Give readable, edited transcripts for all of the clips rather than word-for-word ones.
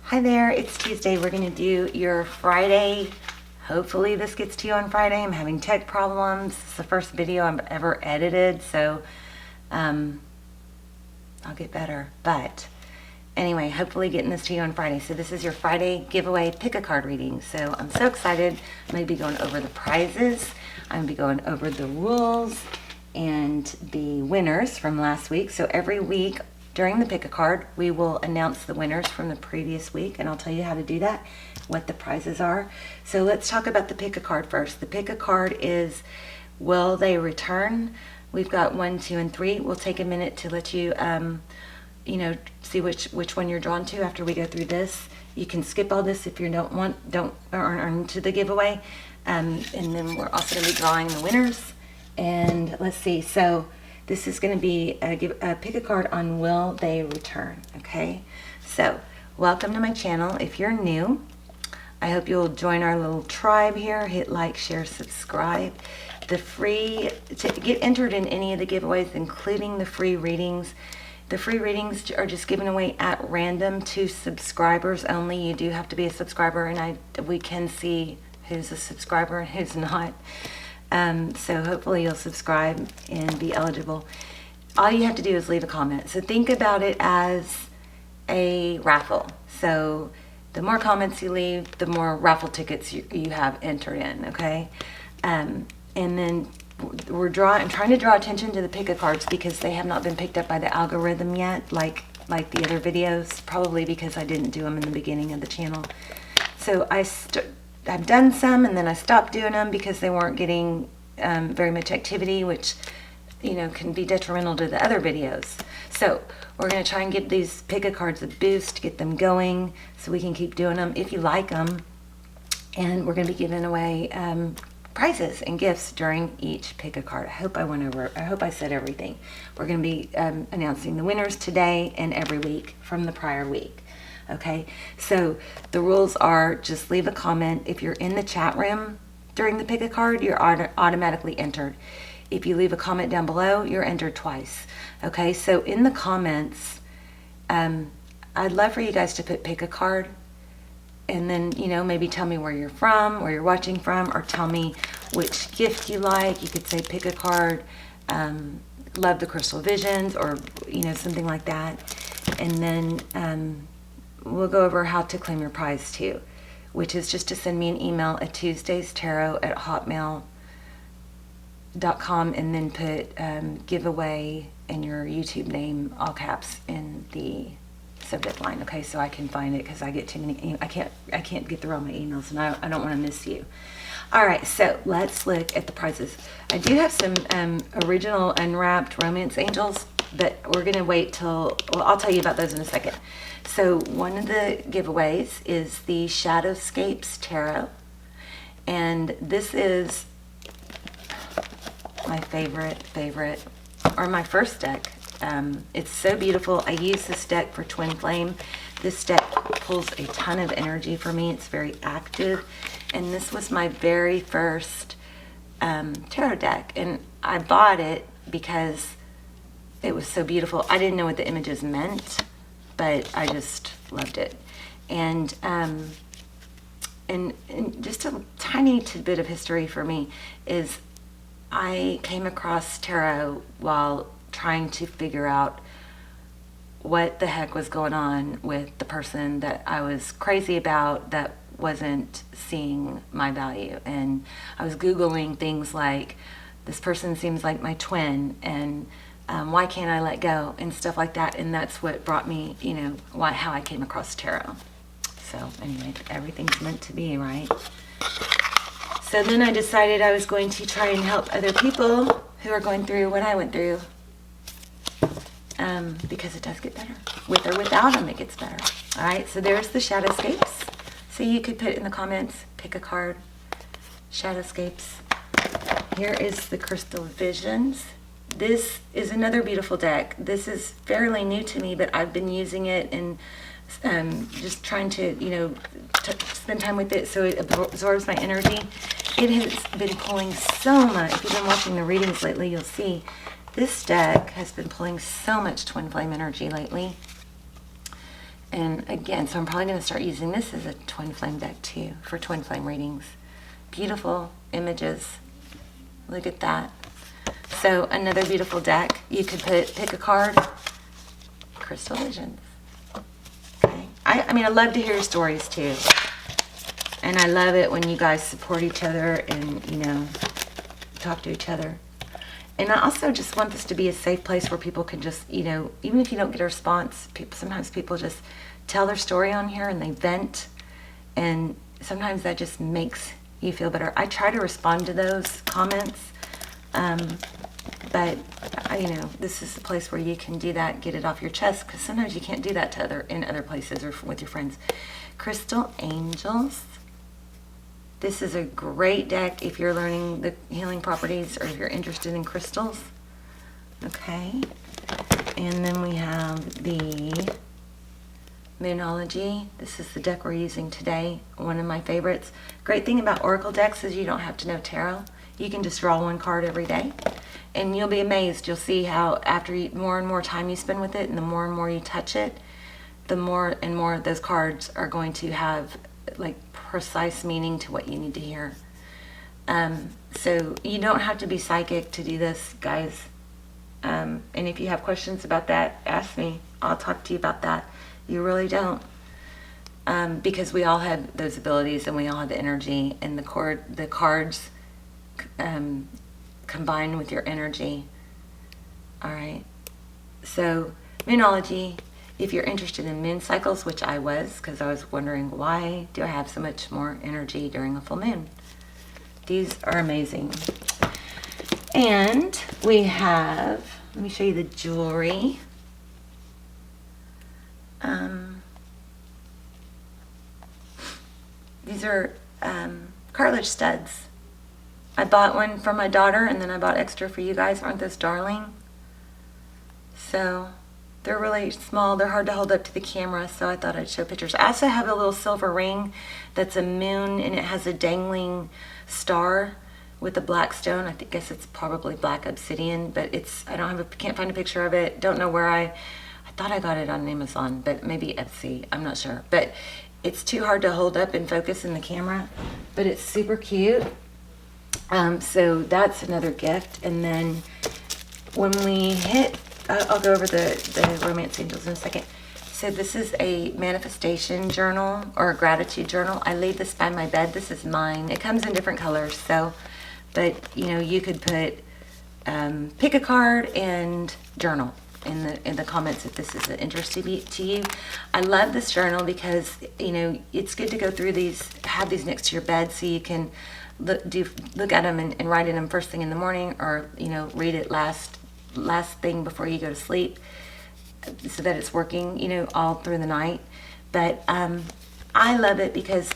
Hi there, it's Tuesday. We're going to do your Friday. Hopefully this gets to you on Friday. I'm having tech problems. It's the first video I've ever edited, so I'll get better. But anyway, hopefully getting this to you on Friday. So this is your Friday giveaway pick a card reading. So I'm so excited. I'm going to be going over the prizes. I'm going to be going over the rules and the winners from last week. So every week during the pick a card, we will announce the winners from the previous week, and I'll tell you how to do that, what the prizes are. So let's talk about the pick a card first. The pick a card is, will they return? We've got 1, 2, and 3. We'll take a minute to let you, see which one you're drawn to after we go through this. You can skip all this if you aren't into the giveaway. And then we're also going to be drawing the winners. And let's see. So this is going to be a pick a card on will they return. Okay. So welcome to my channel. If you're new, I hope you'll join our little tribe here. Hit like, share, subscribe. To get entered in any of the giveaways, including the free readings. The free readings are just given away at random to subscribers only. You do have to be a subscriber, and we can see who's a subscriber and who's not. So hopefully you'll subscribe and be eligible. All you have to do is leave a comment. So think about it as a raffle. So the more comments you leave, the more raffle tickets you have entered in, okay? And then I'm trying to draw attention to the pick a cards because they have not been picked up by the algorithm yet, like the other videos, probably because I didn't do them in the beginning of the channel. So I've done some, and then I stopped doing them because they weren't getting very much activity, which can be detrimental to the other videos. So we're going to try and get these pick a cards a boost, get them going so we can keep doing them if you like them. And we're going to be giving away prizes and gifts during each pick a card. I hope I said everything. We're going to be announcing the winners today and every week from the prior week. Okay, so the rules are just leave a comment. If you're in the chat room during the pick a card, you're automatically entered. If you leave a comment down below, you're entered twice. Okay, so in the comments, I'd love for you guys to put pick a card, and then maybe tell me where you're from, where you're watching from, or tell me which gift you like. You could say pick a card, love the crystal visions, or something like that. And then we'll go over how to claim your prize too, which is just to send me an email at TuesdaysTarot@hotmail.com, and then put giveaway and your YouTube name, all caps, in the subject line. Okay, so I can find it because I get too many. I can't get through all my emails, and I don't want to miss you. All right, so let's look at the prizes. I do have some original unwrapped romance angels, but we're gonna wait till. Well, I'll tell you about those in a second. So one of the giveaways is the Shadowscapes Tarot, and this is my favorite, or my first deck. It's so beautiful. I use this deck for Twin Flame. This deck pulls a ton of energy for me. It's very active, and this was my very first tarot deck, and I bought it because it was so beautiful. I didn't know what the images meant, but I just loved it. And just a tiny tidbit of history for me is I came across tarot while trying to figure out what the heck was going on with the person that I was crazy about that wasn't seeing my value. And I was Googling things like, this person seems like my twin, and why can't I let go, and stuff like that. And that's what brought me, how I came across tarot. So anyway, everything's meant to be, right? So then I decided I was going to try and help other people who are going through what I went through, because it does get better. With or without them, it gets better. All right, so there's the Shadowscapes. So you could put in the comments, pick a card, Shadowscapes. Here is the Crystal Visions. This is another beautiful deck. This is fairly new to me, but I've been using it and just trying to, spend time with it so it absorbs my energy. It has been pulling so much. If you've been watching the readings lately, you'll see this deck has been pulling so much Twin Flame energy lately. And again, so I'm probably going to start using this as a twin flame deck too for twin flame readings. Beautiful images. Look at that. So another beautiful deck. You could pick a card. Crystal Visions. Okay. I mean, I love to hear your stories too. And I love it when you guys support each other and, you know, talk to each other. And I also just want this to be a safe place where people can just, you know, even if you don't get a response, sometimes people just tell their story on here and they vent. And sometimes that just makes you feel better. I try to respond to those comments. But, you know, this is a place where you can do that, get it off your chest, because sometimes you can't do that in other places or with your friends. Crystal Angels. This is a great deck if you're learning the healing properties or if you're interested in crystals. Okay. And then we have the Moonology. This is the deck we're using today. One of my favorites. Great thing about Oracle decks is you don't have to know tarot. You can just draw one card every day. And you'll be amazed. You'll see how after more and more time you spend with it and the more you touch it, the more and more those cards are going to have like precise meaning to what you need to hear. So you don't have to be psychic to do this, guys. And if you have questions about that, ask me. I'll talk to you about that. You really don't. Because we all have those abilities and we all have the energy, and the cards combine with your energy. All right. So Moonology, if you're interested in moon cycles, which I was, because I was wondering why do I have so much more energy during a full moon? These are amazing. And we have, let me show you the jewelry. These are cartilage studs. I bought one for my daughter, and then I bought extra for you guys. Aren't those darling? So they're really small. They're hard to hold up to the camera, so I thought I'd show pictures. I also have a little silver ring that's a moon, and it has a dangling star with a black stone. I guess it's probably black obsidian, but can't find a picture of it. Don't know where I thought I got it on Amazon, but maybe Etsy. I'm not sure. But it's too hard to hold up and focus in the camera, but it's super cute. So that's another gift. And then when we hit, I'll go over the romance angels in a second. So this is a manifestation journal or a gratitude journal. I leave this by my bed. This is mine. It comes in different colors. So, but you know, you could put, pick a card and journal in the comments if this is of interest to you. I love this journal because, you know, it's good to go through these, have these next to your bed so you can look at them and write in them first thing in the morning, or, you know, read it last thing before you go to sleep, so that it's working, you know, all through the night. But I love it because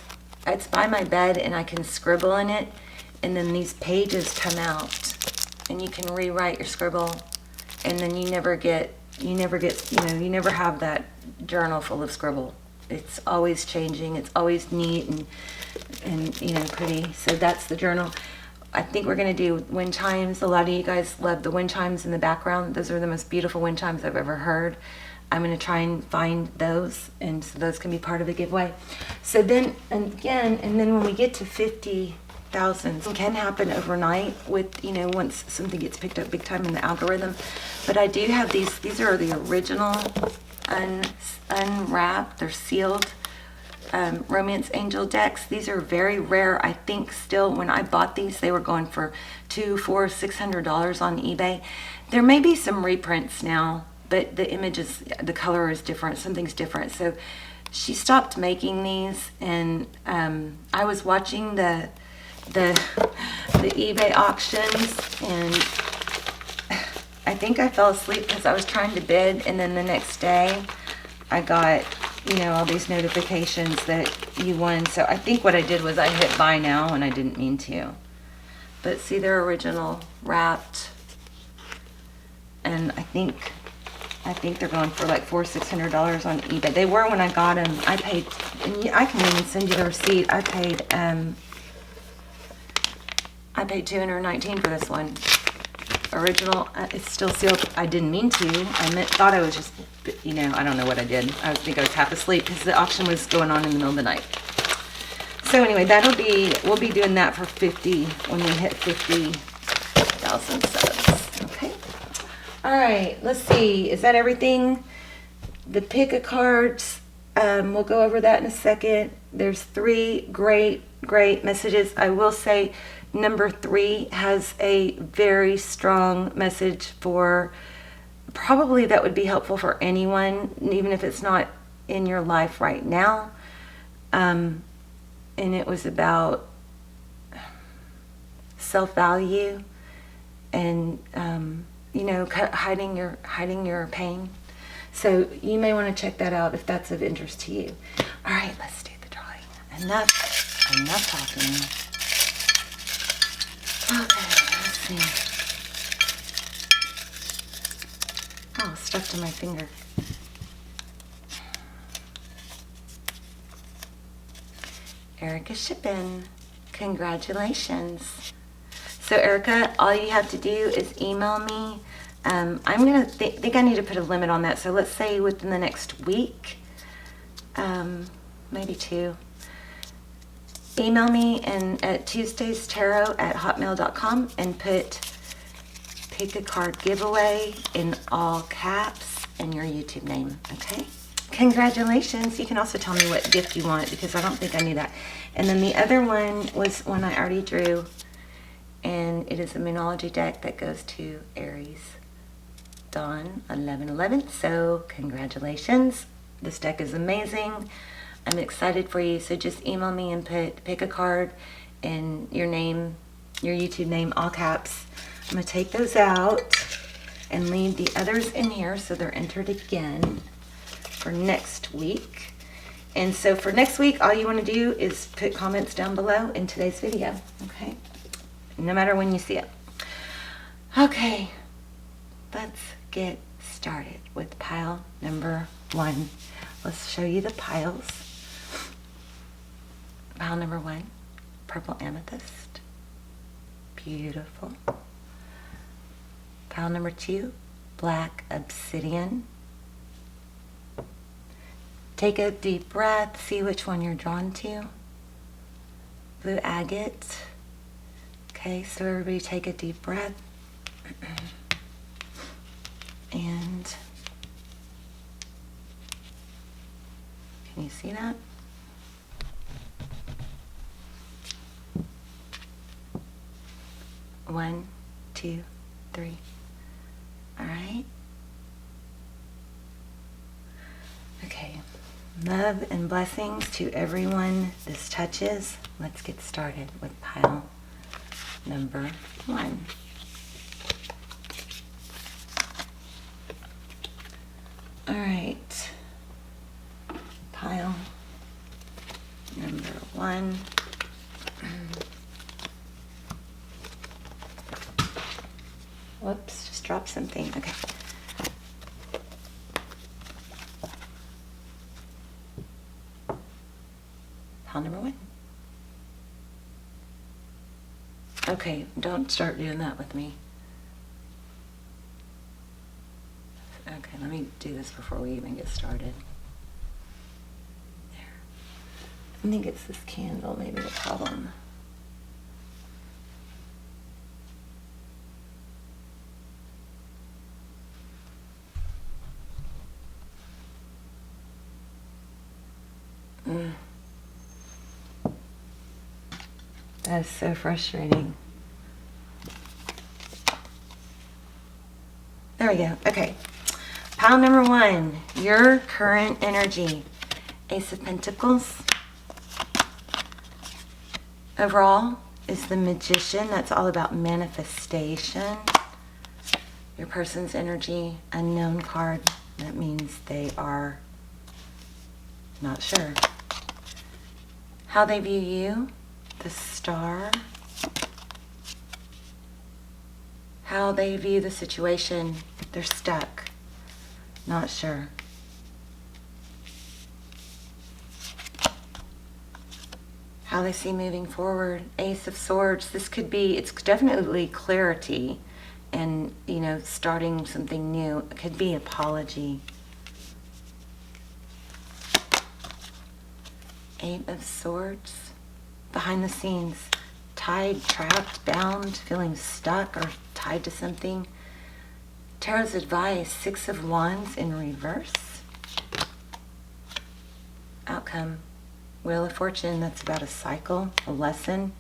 it's by my bed and I can scribble in it, and then these pages come out and you can rewrite your scribble, and then you never have that journal full of scribble. It's always changing. It's always neat and you know, pretty. So that's the journal. I think we're going to do wind chimes. A lot of you guys love the wind chimes in the background. Those are the most beautiful wind chimes I've ever heard. I'm going to try and find those, and so those can be part of the giveaway. So then, and then when we get to 50,000, it can happen overnight with, you know, once something gets picked up big time in the algorithm. But I do have these are the original unwrapped, they're sealed romance angel decks. These are very rare. I think still when I bought these, they were going for $200, $400, $600 on eBay. There may be some reprints now, but the images, the color is different. Something's different. So she stopped making these, and I was watching the eBay auctions, and I think I fell asleep because I was trying to bid, and then the next day I got, you know, all these notifications that you won. So I think what I did was I hit buy now, and I didn't mean to. But see, they're original wrapped, and I think they're going for like $400, $600 on eBay. They were when I got them. I paid, and I can even send you the receipt. I paid $219 for this one. original. It's still sealed. I didn't mean to. Thought I was just, you know, I don't know what I did. I think I was half asleep because the auction was going on in the middle of the night. So anyway, we'll be doing that for 50 when we hit 50,000 subs. Okay. All right, let's see. Is that everything? The pick a cards, we'll go over that in a second. There's 3 great messages. I will say number 3 has a very strong message for, probably that would be helpful for anyone, even if it's not in your life right now. And it was about self-value and, you know, hiding your pain. So you may want to check that out if that's of interest to you. All right, let's do the drawing. Enough talking. Okay, let's see. Oh, stuck to my finger. Erica Shippen, congratulations. So Erica, all you have to do is email me. I'm gonna think I need to put a limit on that. So let's say within the next week, maybe 2. Email me at TuesdaysTarot@hotmail.com and put pick a card giveaway in all caps and your YouTube name. Okay. Congratulations. You can also tell me what gift you want because I don't think I knew that. And then the other one was one I already drew, and it is a Moonology deck that goes to Aries Dawn 11/11. So congratulations. This deck is amazing. I'm excited for you. So just email me and pick a card and your name, your YouTube name, all caps. I'm going to take those out and leave the others in here so they're entered again for next week. And so for next week, all you want to do is put comments down below in today's video, okay? No matter when you see it. Okay, let's get started with pile number 1. Let's show you the piles. Pile number 1, purple amethyst. Beautiful. Pile number 2, black obsidian. Take a deep breath, see which one you're drawn to. Blue agate. Okay, so everybody take a deep breath. And can you see that? One, 2, 3. All right. Okay. Love and blessings to everyone this touches. Let's get started with pile number 1. All right. Pile number 1. Whoops, just dropped something. Okay. Pile number 1. Okay, don't start doing that with me. Okay, let me do this before we even get started. There. I think it's this candle, maybe the problem. That is so frustrating. There we go. Okay. Pile number 1, your current energy. Ace of Pentacles. Overall is the Magician. That's all about manifestation. Your person's energy, unknown card. That means they are not sure. How they view you, the Star. How they view the situation, they're stuck, not sure. How they see moving forward, Ace of Swords. This could be, it's definitely clarity and, you know, starting something new. It could be apology. Eight of Swords. Behind the scenes. Tied, trapped, bound, feeling stuck or tied to something. Tarot's advice. Six of Wands in reverse. Outcome. Wheel of Fortune. That's about a cycle, a lesson.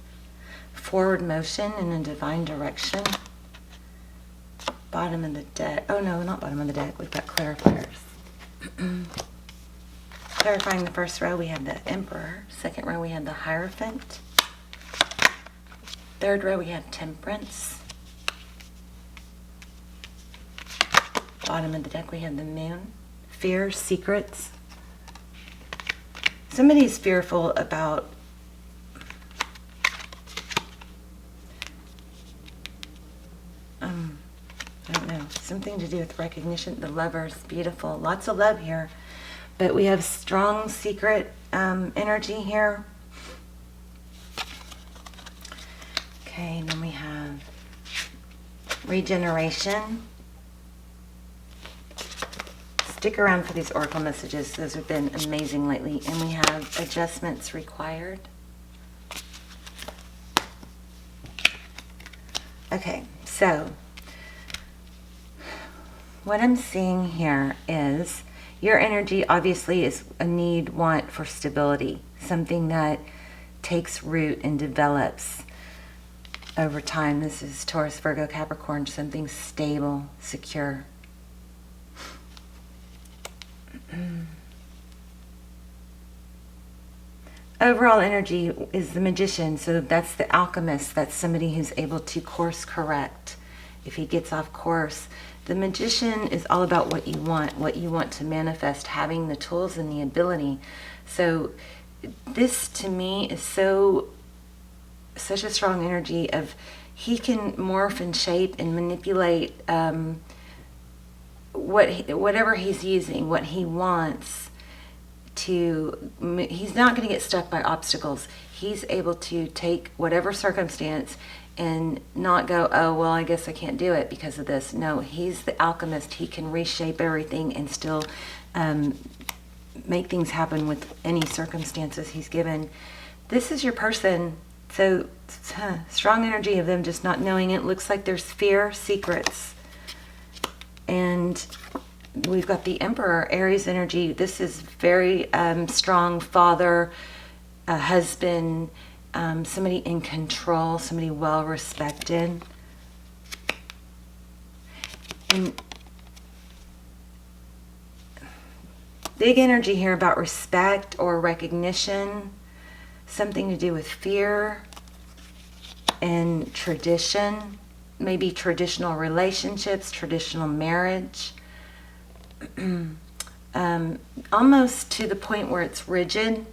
Forward motion in a divine direction. Bottom of the deck. Oh no, not bottom of the deck. We've got clarifiers. Clarifying the first row, we have the Emperor. Second row, we have the Hierophant. Third row, we have Temperance. Bottom of the deck, we have the Moon. Fear, secrets. Somebody's fearful about I don't know, something to do with recognition. The Lovers, beautiful. Lots of love here. But we have strong secret energy here. Okay, and then we have regeneration. Stick around for these oracle messages. Those have been amazing lately. And we have adjustments required. Okay, so what I'm seeing here is your energy obviously is a need, want for stability, something that takes root and develops over time. This is Taurus, Virgo, Capricorn, something stable, secure. Overall energy is the Magician, so that's the alchemist. That's somebody who's able to course correct if he gets off course. The Magician is all about what you want to manifest, having the tools and the ability. So this to me is such a strong energy of he can morph and shape and manipulate whatever he's using, what he wants to. He's not going to get stuck by obstacles. He's able to take whatever circumstance and not go, oh, well, I guess I can't do it because of this. No, he's the alchemist. He can reshape everything and still make things happen with any circumstances he's given. This is your person. So strong energy of them just not knowing it. Looks like there's fear, secrets. And we've got the Emperor, Aries energy. This is very strong father, husband, somebody in control, somebody well respected. And big energy here about respect or recognition, something to do with fear and tradition, maybe traditional relationships, traditional marriage. Almost to the point where it's rigid.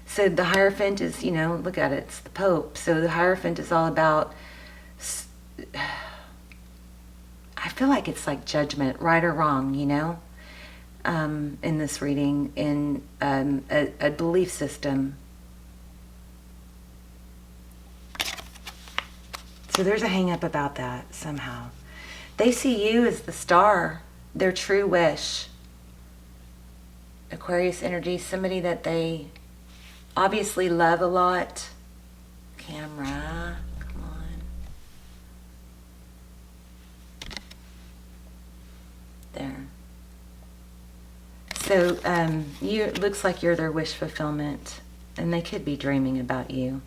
So the Hierophant is, you know, look at it, it's the Pope. So the Hierophant is all about, I feel like it's like judgment, right or wrong, you know, in this reading, in a belief system. So there's a hang up about that somehow. They see you as the star, their true wish. Aquarius energy, somebody that they obviously love a lot. Camera, come on. There. So it looks like you're their wish fulfillment, and they could be dreaming about you.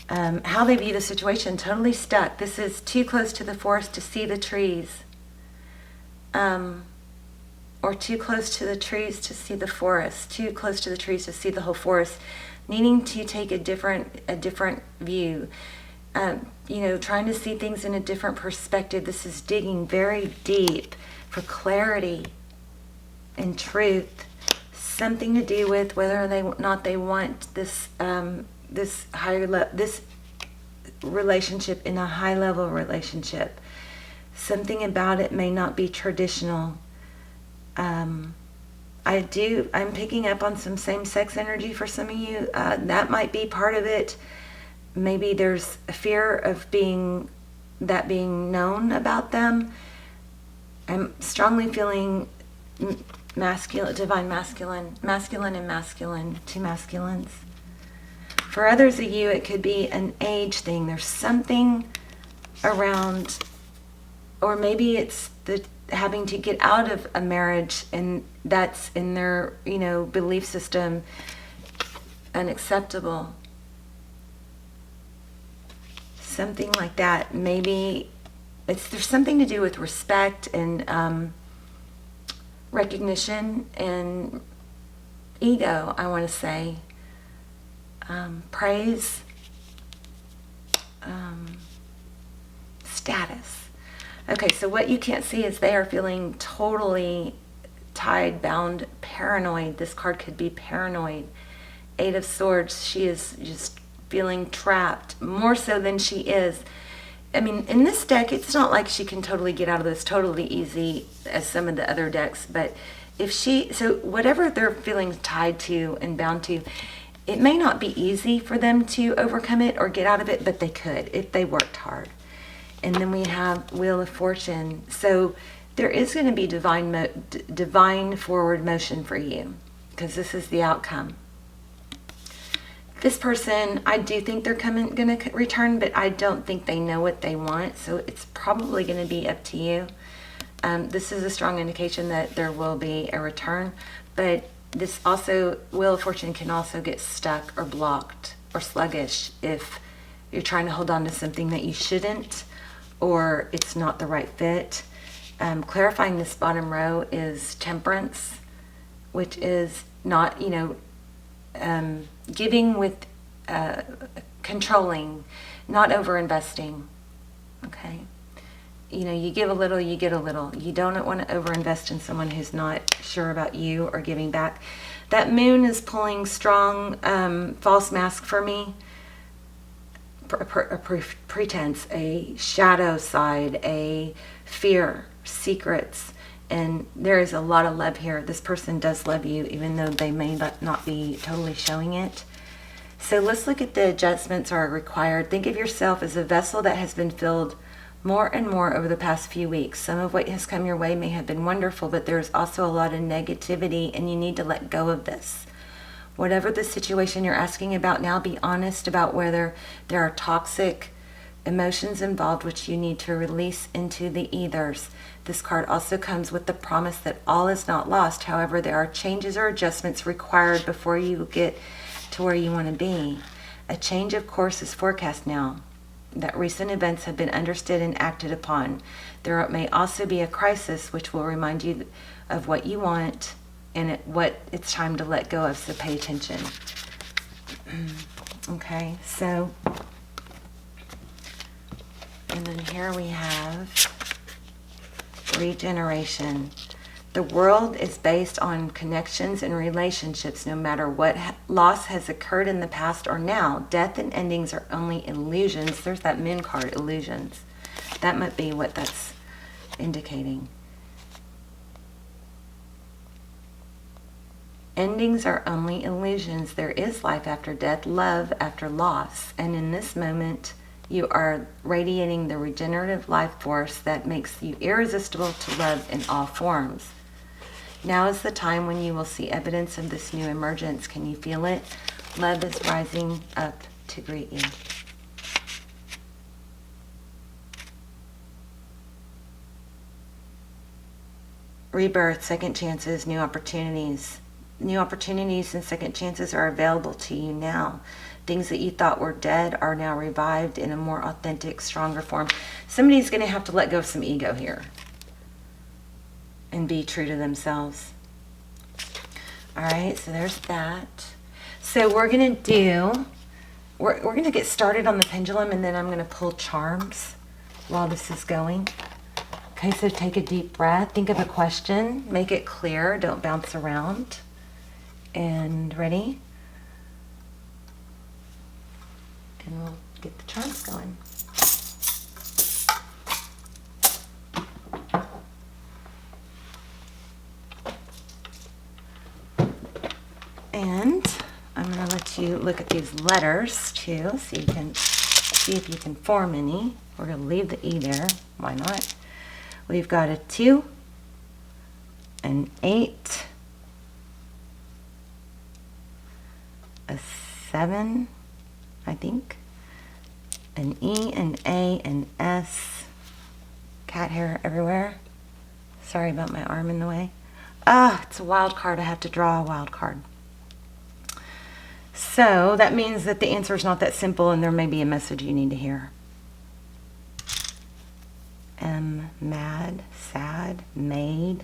How they view the situation, totally stuck. This is too close to the forest to see the trees. Or too close to the trees to see the forest, too close to the trees to see the whole forest, needing to take a different view, you know, trying to see things in a different perspective. This is digging very deep for clarity and truth, something to do with whether or not they want this this relationship in a high level relationship. Something about it may not be traditional. I'm picking up on some same-sex energy for some of you. That might be part of it. Maybe there's a fear of being that being known about them. I'm strongly feeling masculine, divine masculine, masculine and masculine, two masculines. For others of you, it could be an age thing. There's something around, or maybe it's the having to get out of a marriage, and that's in their, belief system unacceptable. Something like that. Maybe there's something to do with respect and recognition and ego, I want to say. Praise, status. Okay, so what you can't see is they are feeling totally tied, bound, paranoid. This card could be paranoid. Eight of Swords, she is just feeling trapped, more so than she is. I mean, in this deck, it's not like she can totally get out of this totally easy as some of the other decks, but so whatever they're feeling tied to and bound to, it may not be easy for them to overcome it or get out of it, but they could if they worked hard. And then we have Wheel of Fortune. So there is going to be divine forward motion for you, because this is the outcome. This person, I do think they're going to return, but I don't think they know what they want. So it's probably going to be up to you. This is a strong indication that there will be a return, but this also, Wheel of Fortune can also get stuck or blocked or sluggish if you're trying to hold on to something that you shouldn't, or it's not the right fit. Clarifying this bottom row is Temperance, which is not, giving with controlling, not over-investing, okay? You give a little, you get a little. You don't want to over-invest in someone who's not sure about you or giving back. That moon is pulling strong false mask for me. A pretense, a shadow side, a fear, secrets. And there is a lot of love here. This person does love you, even though they may not be totally showing it. So let's look at the adjustments are required. Think of yourself as a vessel that has been filled more and more over the past few weeks. Some of what has come your way may have been wonderful, but there's also a lot of negativity, and you need to let go of this. Whatever the situation you're asking about now, be honest about whether there are toxic emotions involved, which you need to release into the ethers. This card also comes with the promise that all is not lost. However, there are changes or adjustments required before you get to where you want to be. A change of course is forecast now, that recent events have been understood and acted upon. There may also be a crisis which will remind you of what you want and what it's time to let go of, so pay attention. Okay, so, and then here we have regeneration. The world is based on connections and relationships, no matter what loss has occurred in the past or now. Death and endings are only illusions. There's that moon card, illusions. That might be what that's indicating. Endings are only illusions. There is life after death, love after loss. And in this moment, you are radiating the regenerative life force that makes you irresistible to love in all forms. Now is the time when you will see evidence of this new emergence. Can you feel it? Love is rising up to greet you. Rebirth, second chances, new opportunities. New opportunities and second chances are available to you now. Things that you thought were dead are now revived in a more authentic, stronger form. Somebody's going to have to let go of some ego here and be true to themselves. All right, so there's that. So we're going to get started on the pendulum, and then I'm going to pull charms while this is going. Okay, so take a deep breath. Think of a question. Make it clear. Don't bounce around. And ready? And we'll get the charms going. And I'm going to let you look at these letters too, so you can see if you can form any. We're going to leave the E there. Why not? We've got a 2, an 8, a 7, I think, an E, an A, an S, cat hair everywhere. Sorry about my arm in the way. It's a wild card. I have to draw a wild card. So that means that the answer is not that simple and there may be a message you need to hear. M, mad, sad, made,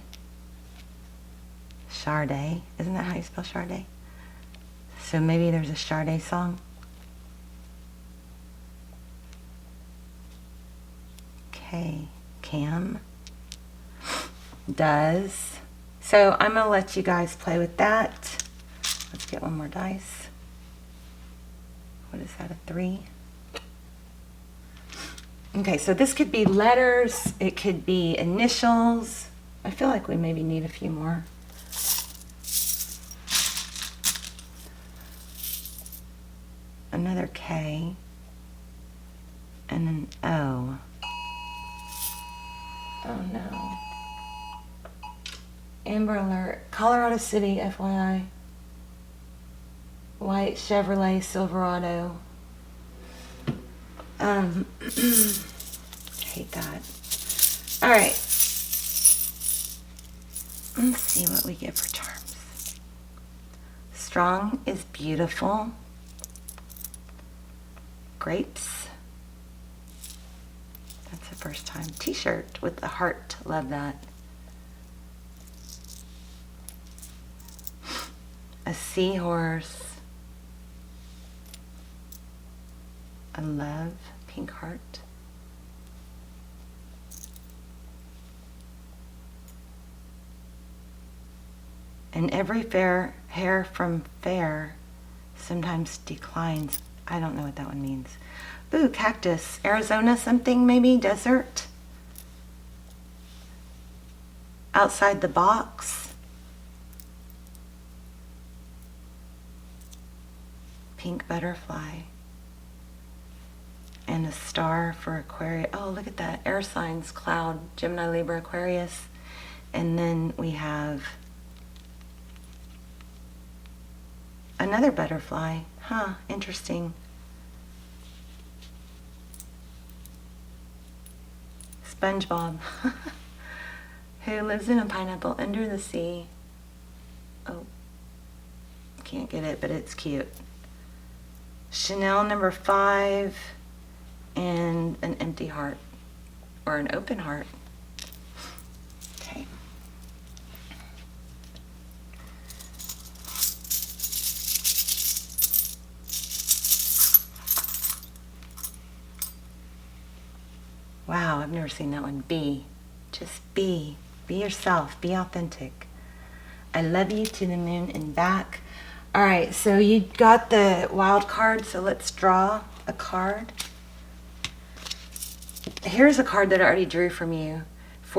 Sade. Isn't that how you spell Sade? So maybe there's a Sade song. K, Cam, does. So I'm going to let you guys play with that. Let's get one more dice. What is that, a 3? Okay, so this could be letters. It could be initials. I feel like we maybe need a few more. Another K. And an O. Oh no. Amber Alert. Colorado City, FYI. White Chevrolet Silverado. Hate that. All right. Let's see what we get for charms. Strong is beautiful. Grapes. That's the first time. T-shirt with the heart. Love that. A seahorse. A love, pink heart. And every fair hair from fair sometimes declines. I don't know what that one means. Ooh, cactus. Arizona something maybe? Desert? Outside the box. Pink butterfly. And a star for Aquarius. Oh, look at that. Air signs, cloud, Gemini, Libra, Aquarius. And then we have another butterfly. Huh, interesting. SpongeBob. Who lives in a pineapple under the sea. Oh, can't get it, but it's cute. Chanel number 5. And an empty heart, or an open heart. Okay. Wow, I've never seen that one. Be. Just be. Be yourself. Be authentic. I love you to the moon and back. All right, so you got the wild card, so let's draw a card. Here's a card that I already drew for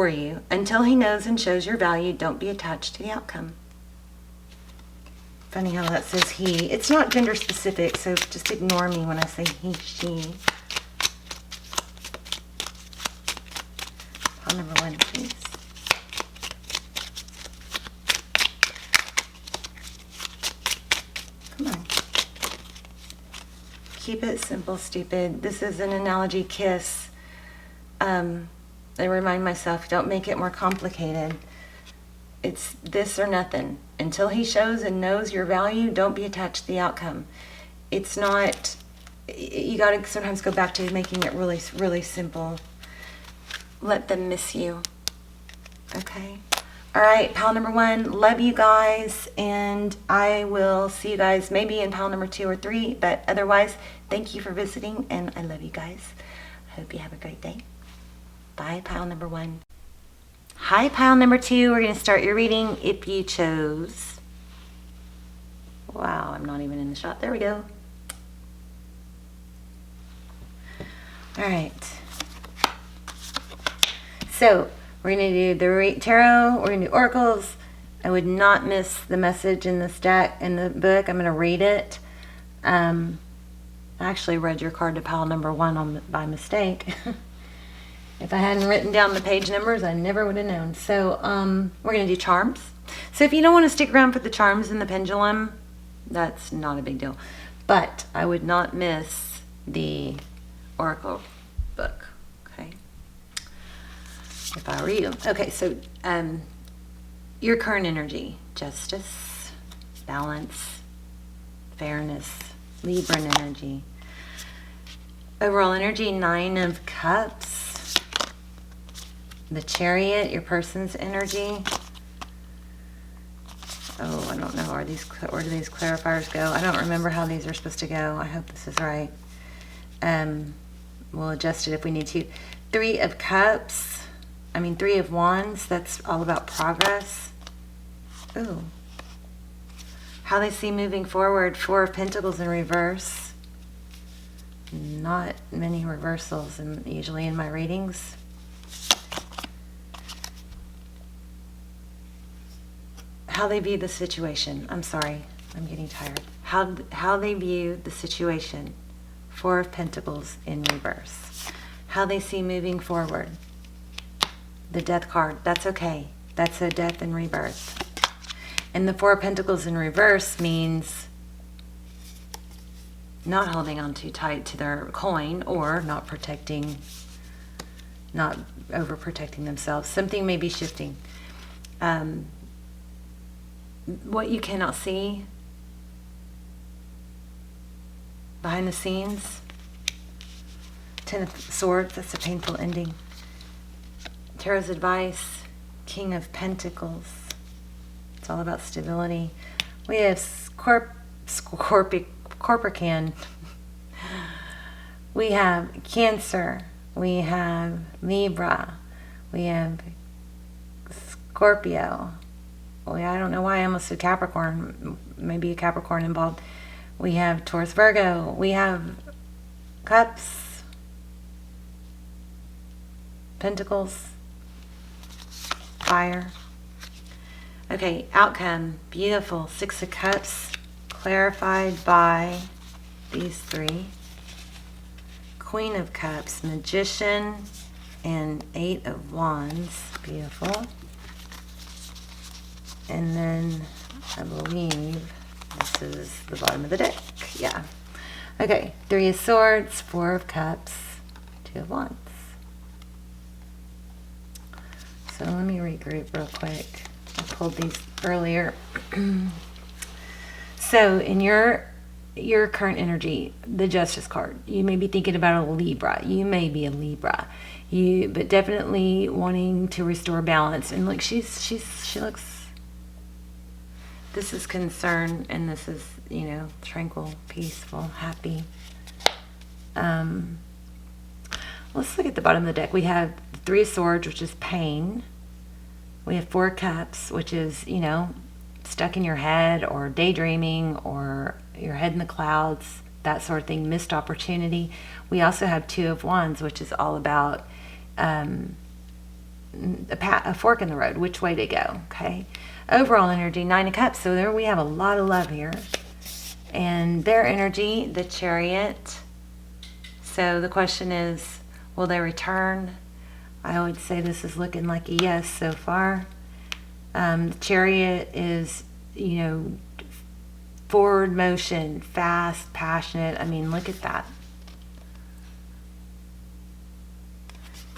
you. Until he knows and shows your value, don't be attached to the outcome. Funny how that says he. It's not gender specific, so just ignore me when I say he, she. Pile number 1, please. Come on. Keep it simple, stupid. This is an analogy kiss. I remind myself, don't make it more complicated. It's this or nothing. Until he shows and knows your value, don't be attached to the outcome. It's not, you got to sometimes go back to making it really, really simple. Let them miss you. Okay? All right, pile number 1, love you guys, and I will see you guys maybe in pile number 2 or 3, but otherwise, thank you for visiting, and I love you guys. I hope you have a great day. Bye, pile number 1. Hi, pile number 2. We're going to start your reading if you chose. Wow, I'm not even in the shot. There we go. All right. So, we're going to do the tarot. We're going to do oracles. I would not miss the message in the stack in the book. I'm going to read it. I I actually read your card to pile number 1 by mistake. If I hadn't written down the page numbers, I never would have known. So we're going to do charms. So if you don't want to stick around for the charms and the pendulum, that's not a big deal. But I would not miss the oracle book, okay? If I were you. Okay, so your current energy: justice, balance, fairness, Libran energy. Overall energy: 9 of Cups. The Chariot, your person's energy. Oh, I don't know. Where do these clarifiers go? I don't remember how these are supposed to go. I hope this is right. We'll adjust it if we need to. 3 of Cups. 3 of Wands. That's all about progress. Ooh. How they see moving forward. 4 of Pentacles in reverse. Not many reversals usually in my readings. How they view the situation. I'm sorry, I'm getting tired. How they view the situation. 4 of Pentacles in reverse. How they see moving forward. The Death card. That's okay. That's a death and rebirth. And the 4 of Pentacles in reverse means not holding on too tight to their coin, or not overprotecting themselves. Something may be shifting. What you cannot see behind the scenes. 10 of Swords, that's a painful ending. Tarot's advice, King of Pentacles. It's all about stability. We have Scorpican. We have Cancer. We have Libra. We have Scorpio. I don't know why I almost said Capricorn. Maybe a Capricorn involved. We have Taurus, Virgo. We have Cups, Pentacles, Fire. Okay, outcome. Beautiful. 6 of Cups. Clarified by these 3. Queen of Cups, Magician, and 8 of Wands. Beautiful. And then I believe this is the bottom of the deck. Yeah. Okay. 3 of Swords, 4 of Cups, 2 of Wands. So let me regroup real quick. I pulled these earlier. So in your current energy, the Justice card, you may be thinking about a Libra. You may be a Libra. But definitely wanting to restore balance. And look, she looks. This is concern, and this is, tranquil, peaceful, happy. Let's look at the bottom of the deck. We have 3 of Swords, which is pain. We have 4 Cups, which is, stuck in your head, or daydreaming, or your head in the clouds, that sort of thing, missed opportunity. We also have 2 of Wands, which is all about a fork in the road, which way to go, okay? Overall energy, 9 of Cups. So there we have a lot of love here. And their energy, the Chariot. So the question is, will they return? I would say this is looking like a yes so far. The Chariot is, forward motion, fast, passionate. Look at that.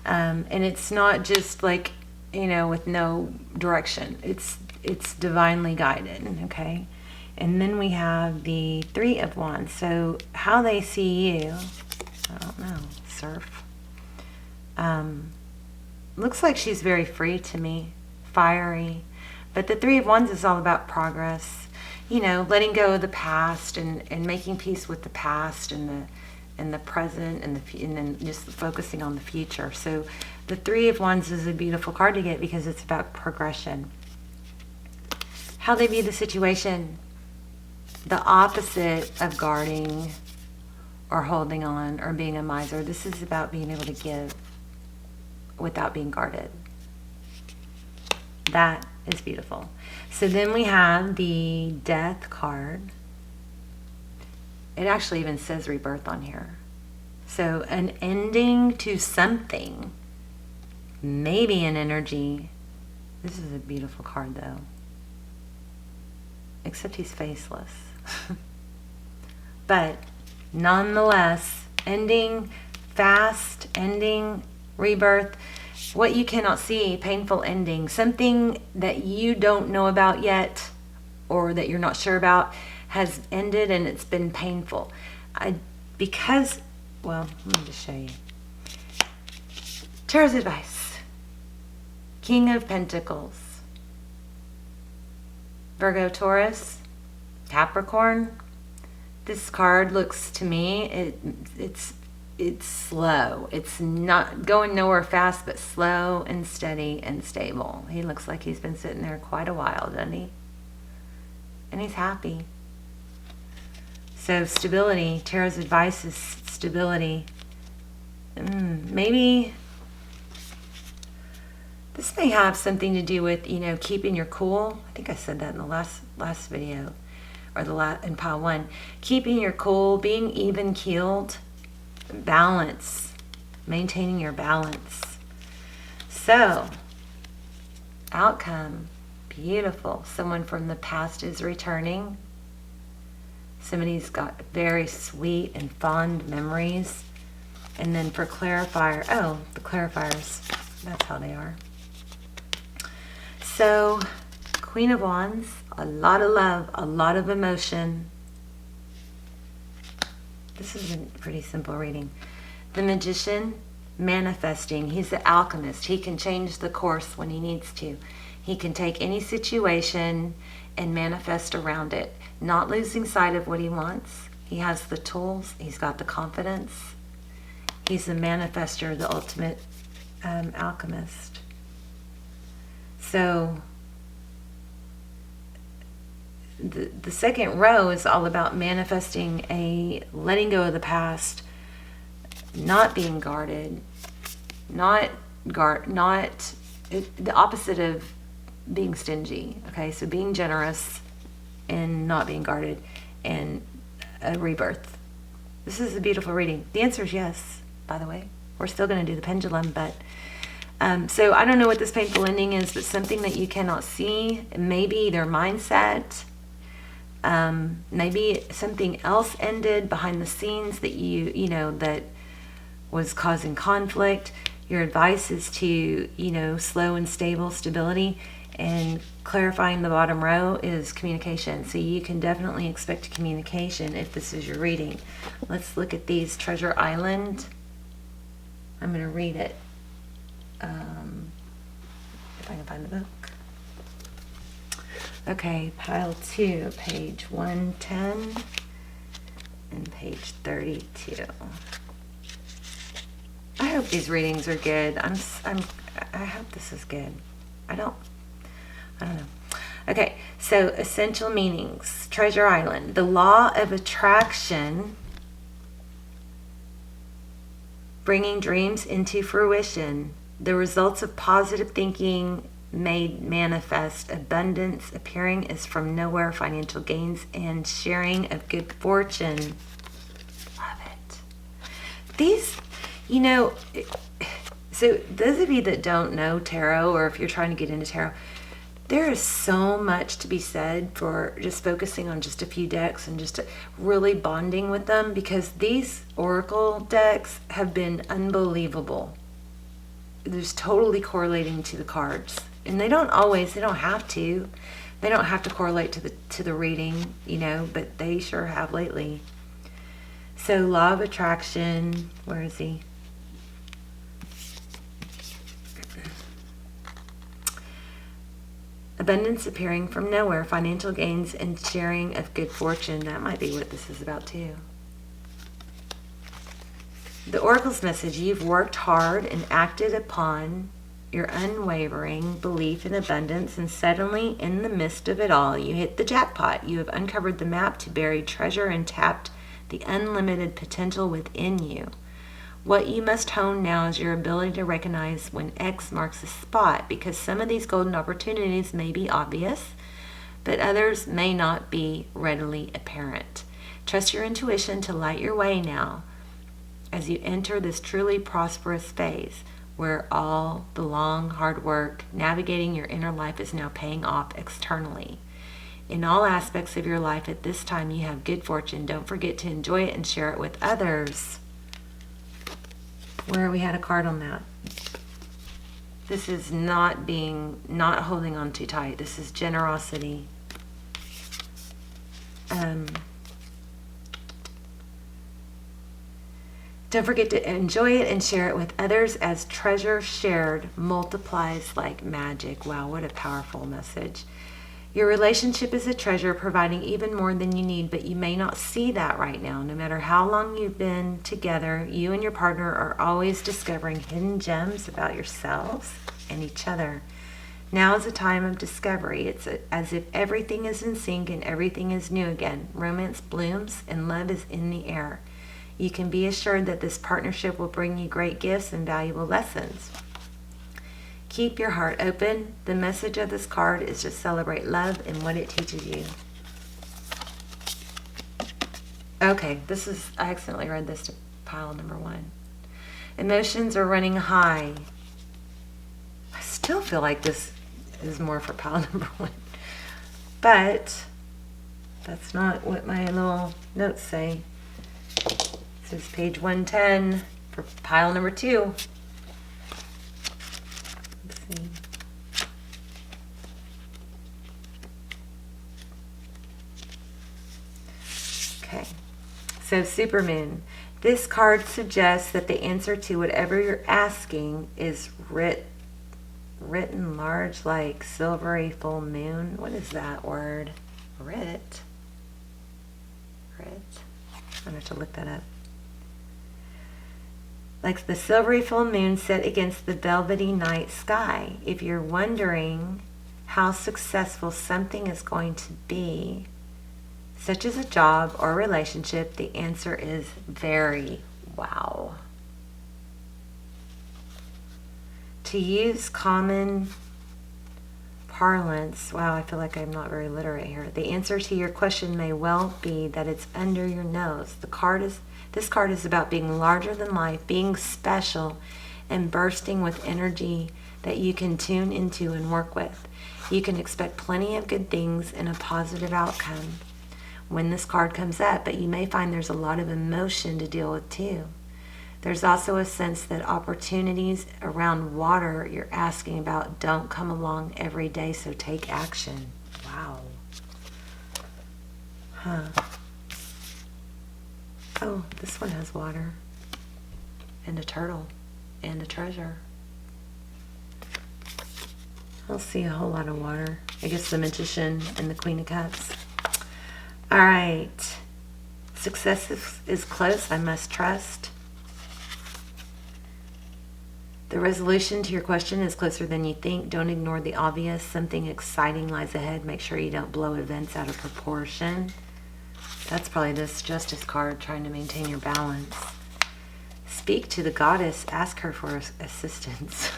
And it's not just like, with no direction. It's divinely guided, okay? And then we have the 3 of Wands. So how they see you, I don't know, surf. Looks like she's very free to me, fiery. But the 3 of Wands is all about progress, letting go of the past and making peace with the past and the present and then just focusing on the future. So the 3 of Wands is a beautiful card to get because it's about progression. How they view the situation, the opposite of guarding or holding on or being a miser. This is about being able to give without being guarded. That is beautiful.. So then we have the Death card. It actually even says rebirth on here. So an ending to something, maybe an energy. This is a beautiful card though. Except he's faceless. But nonetheless, ending, fast, ending, rebirth, what you cannot see, painful ending, something that you don't know about yet or that you're not sure about has ended and it's been painful. Well, let me just show you. Tarot's advice. King of Pentacles. Virgo, Taurus, Capricorn. This card looks to me, it's slow. It's not going nowhere fast, but slow and steady and stable. He looks like he's been sitting there quite a while, doesn't he? And he's happy. So stability, Tarot's advice is stability. Maybe this may have something to do with, keeping your cool. I think I said that in the last video, or in pile 1. Keeping your cool, being even keeled, balance, maintaining your balance. So, outcome, beautiful. Someone from the past is returning. Somebody's got very sweet and fond memories. And then for clarifier, the clarifiers, that's how they are. So, Queen of Wands, a lot of love, a lot of emotion. This is a pretty simple reading. The Magician, manifesting. He's the alchemist. He can change the course when he needs to. He can take any situation and manifest around it, not losing sight of what he wants. He has the tools. He's got the confidence. He's the manifester, the ultimate alchemist. So the second row is all about manifesting letting go of the past, not being guarded, the opposite of being stingy. Okay, so being generous and not being guarded, and a rebirth. This is a beautiful reading. The answer is yes, by the way. We're still going to do the pendulum, but so I don't know what this painful ending is, but something that you cannot see. Maybe their mindset. Maybe something else ended behind the scenes that that was causing conflict. Your advice is to, slow and stable stability, and clarifying the bottom row is communication. So you can definitely expect communication if this is your reading. Let's look at these. Treasure Island. I'm going to read it. If I can find the book. Okay, pile 2, page 110 and page 32. I hope these readings are good. I hope this is good. I don't know. Okay, so essential meanings. Treasure Island. The law of attraction, bringing dreams into fruition. The results of positive thinking made manifest. Abundance appearing as from nowhere. Financial gains and sharing of good fortune. Love it. These, so those of you that don't know tarot, or if you're trying to get into tarot, there is so much to be said for just focusing on just a few decks and just really bonding with them, because these oracle decks have been unbelievable. There's totally correlating to the cards, and they don't have to correlate to the reading, but they sure have lately. So law of attraction, where is he? Abundance appearing from nowhere, financial gains and sharing of good fortune. That might be what this is about too. The Oracle's message: you've worked hard and acted upon your unwavering belief in abundance, and suddenly, in the midst of it all, you hit the jackpot. You have uncovered the map to buried treasure and tapped the unlimited potential within you. What you must hone now is your ability to recognize when X marks a spot, because some of these golden opportunities may be obvious, but others may not be readily apparent. Trust your intuition to light your way now as you enter this truly prosperous phase where all the long, hard work navigating your inner life is now paying off externally. In all aspects of your life at this time, you have good fortune. Don't forget to enjoy it and share it with others. Where we had a card on that. This is not holding on too tight. This is generosity. Don't forget to enjoy it and share it with others, as treasure shared multiplies like magic. Wow, what a powerful message. Your relationship is a treasure, providing even more than you need, but you may not see that right now. No matter how long you've been together, you and your partner are always discovering hidden gems about yourselves and each other. Now is a time of discovery. It's as if everything is in sync and everything is new again. Romance blooms and love is in the air. You can be assured that this partnership will bring you great gifts and valuable lessons. Keep your heart open. The message of this card is to celebrate love and what it teaches you. Okay, I accidentally read this to pile number 1. Emotions are running high. I still feel like this is more for pile number 1. But that's not what my little notes say. This is page 110 for pile number 2. Let's see. Okay, so supermoon. This card suggests that the answer to whatever you're asking is written large like silvery full moon. What is that word? Writ. I'm going to have to look that up. Like the silvery full moon set against the velvety night sky. If you're wondering how successful something is going to be, such as a job or relationship, the answer is very. Wow. To use common parlance, wow, I feel like I'm not very literate here. The answer to your question may well be that it's under your nose. This card is about being larger than life, being special, and bursting with energy that you can tune into and work with. You can expect plenty of good things and a positive outcome when this card comes up, but you may find there's a lot of emotion to deal with too. There's also a sense that opportunities around water you're asking about don't come along every day, so take action. Wow. Huh. Oh, this one has water and a turtle and a treasure. I don't see a whole lot of water. I guess the Magician and the Queen of Cups. All right. Success is close. I must trust. The resolution to your question is closer than you think. Don't ignore the obvious. Something exciting lies ahead. Make sure you don't blow events out of proportion. That's probably this Justice card, trying to maintain your balance. Speak to the goddess. Ask her for assistance.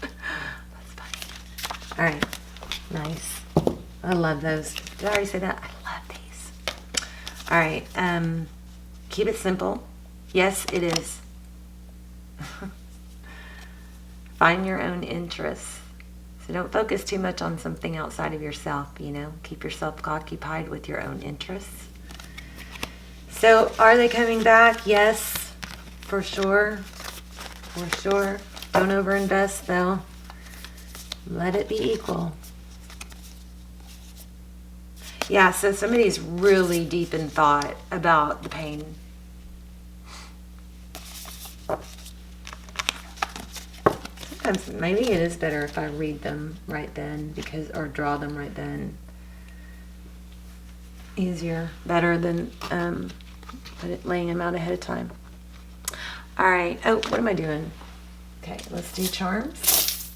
That's funny. All right. Nice. I love those. Did I already say that? I love these. All right. Keep it simple. Yes, it is. Find your own interests. So don't focus too much on something outside of yourself, Keep yourself occupied with your own interests. So are they coming back? Yes, for sure. For sure. Don't overinvest, though. Let it be equal. Yeah, so somebody's really deep in thought about the pain. Sometimes maybe it is better if I read them right then, or draw them right then. Easier, better than laying them out ahead of time. All right. Oh, what am I doing? Okay, let's do charms.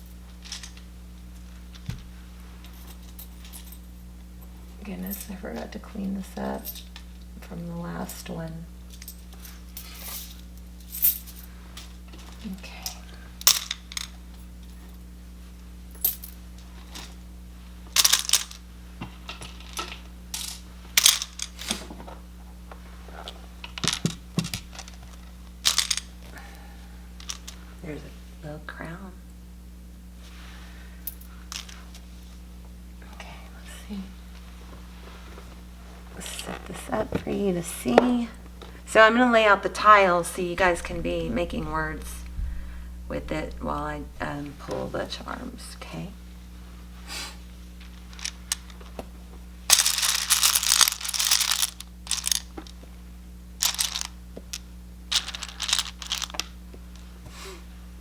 Goodness, I forgot to clean this up from the last one. Okay. There's a little crown. Okay, let's see. Let's set this up for you to see. So I'm going to lay out the tiles so you guys can be making words with it while I pull the charms, okay?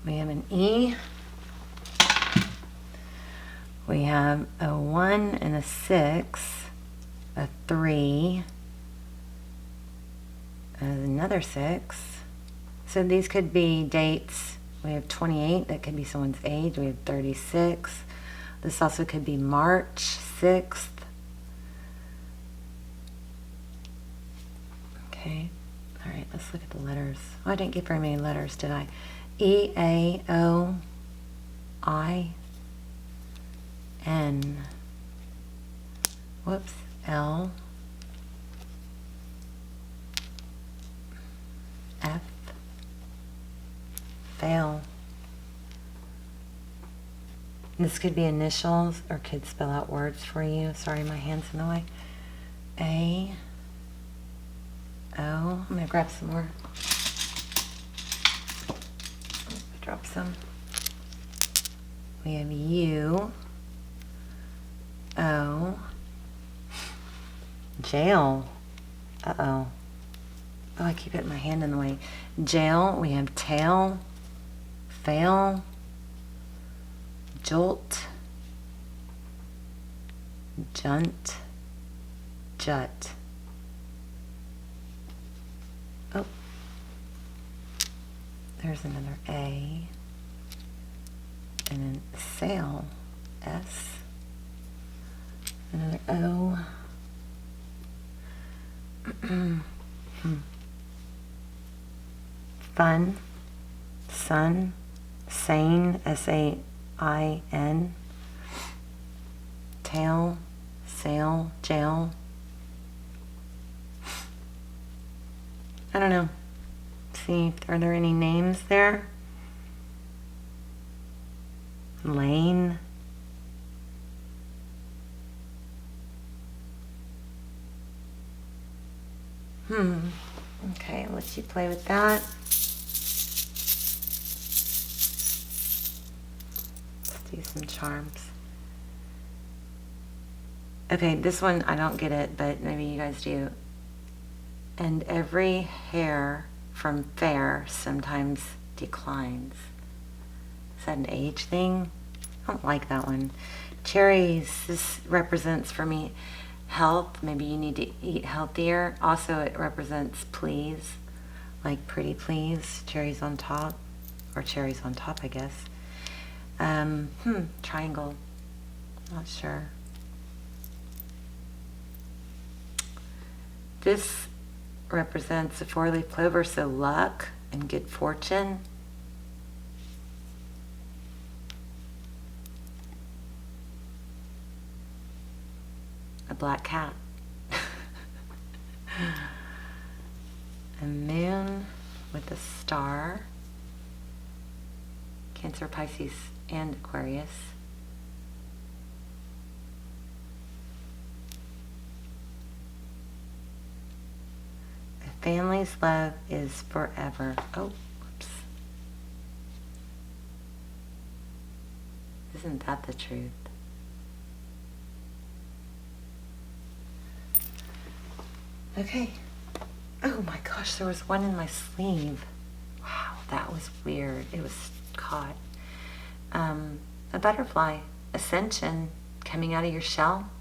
We have an E. We have a 1 and a 6, a 3, another 6. So these could be dates. We have 28, that could be someone's age. We have 36. This also could be March 6th. Okay, all right, let's look at the letters. Oh, I didn't get very many letters, did I? E, A, O, I, N. Whoops, L, F, fail. This could be initials or could spell out words for you. Sorry, my hand's in the way. A, O. I'm going to grab some more. Drop some. We have U, O, jail. Uh-oh. Oh, I keep hitting my hand in the way. Jail. We have tail, fail, jolt, junt, jut. Oh. There's another A, and then sail, S, another O, fun, sun, sane, S-A-I-N, tail, sail, jail. I don't know. See, are there any names there? Lane. Okay, I'll let you play with that. Let's do some charms. Okay, this one I don't get it, but maybe you guys do. And every hair from fair sometimes declines. Is that an age thing? I don't like that one. Cherries, this represents for me health. Maybe you need to eat healthier. Also, it represents please, like pretty please. Cherries on top, or cherries on top, I guess. Triangle. Not sure. This represents a 4-leaf clover, so luck and good fortune. A black cat. A moon with a star. Cancer, Pisces, and Aquarius. A family's love is forever. Oh, whoops. Isn't that the truth? Okay. Oh my gosh, there was one in my sleeve. Wow, that was weird. It was caught. A butterfly, ascension, coming out of your shell,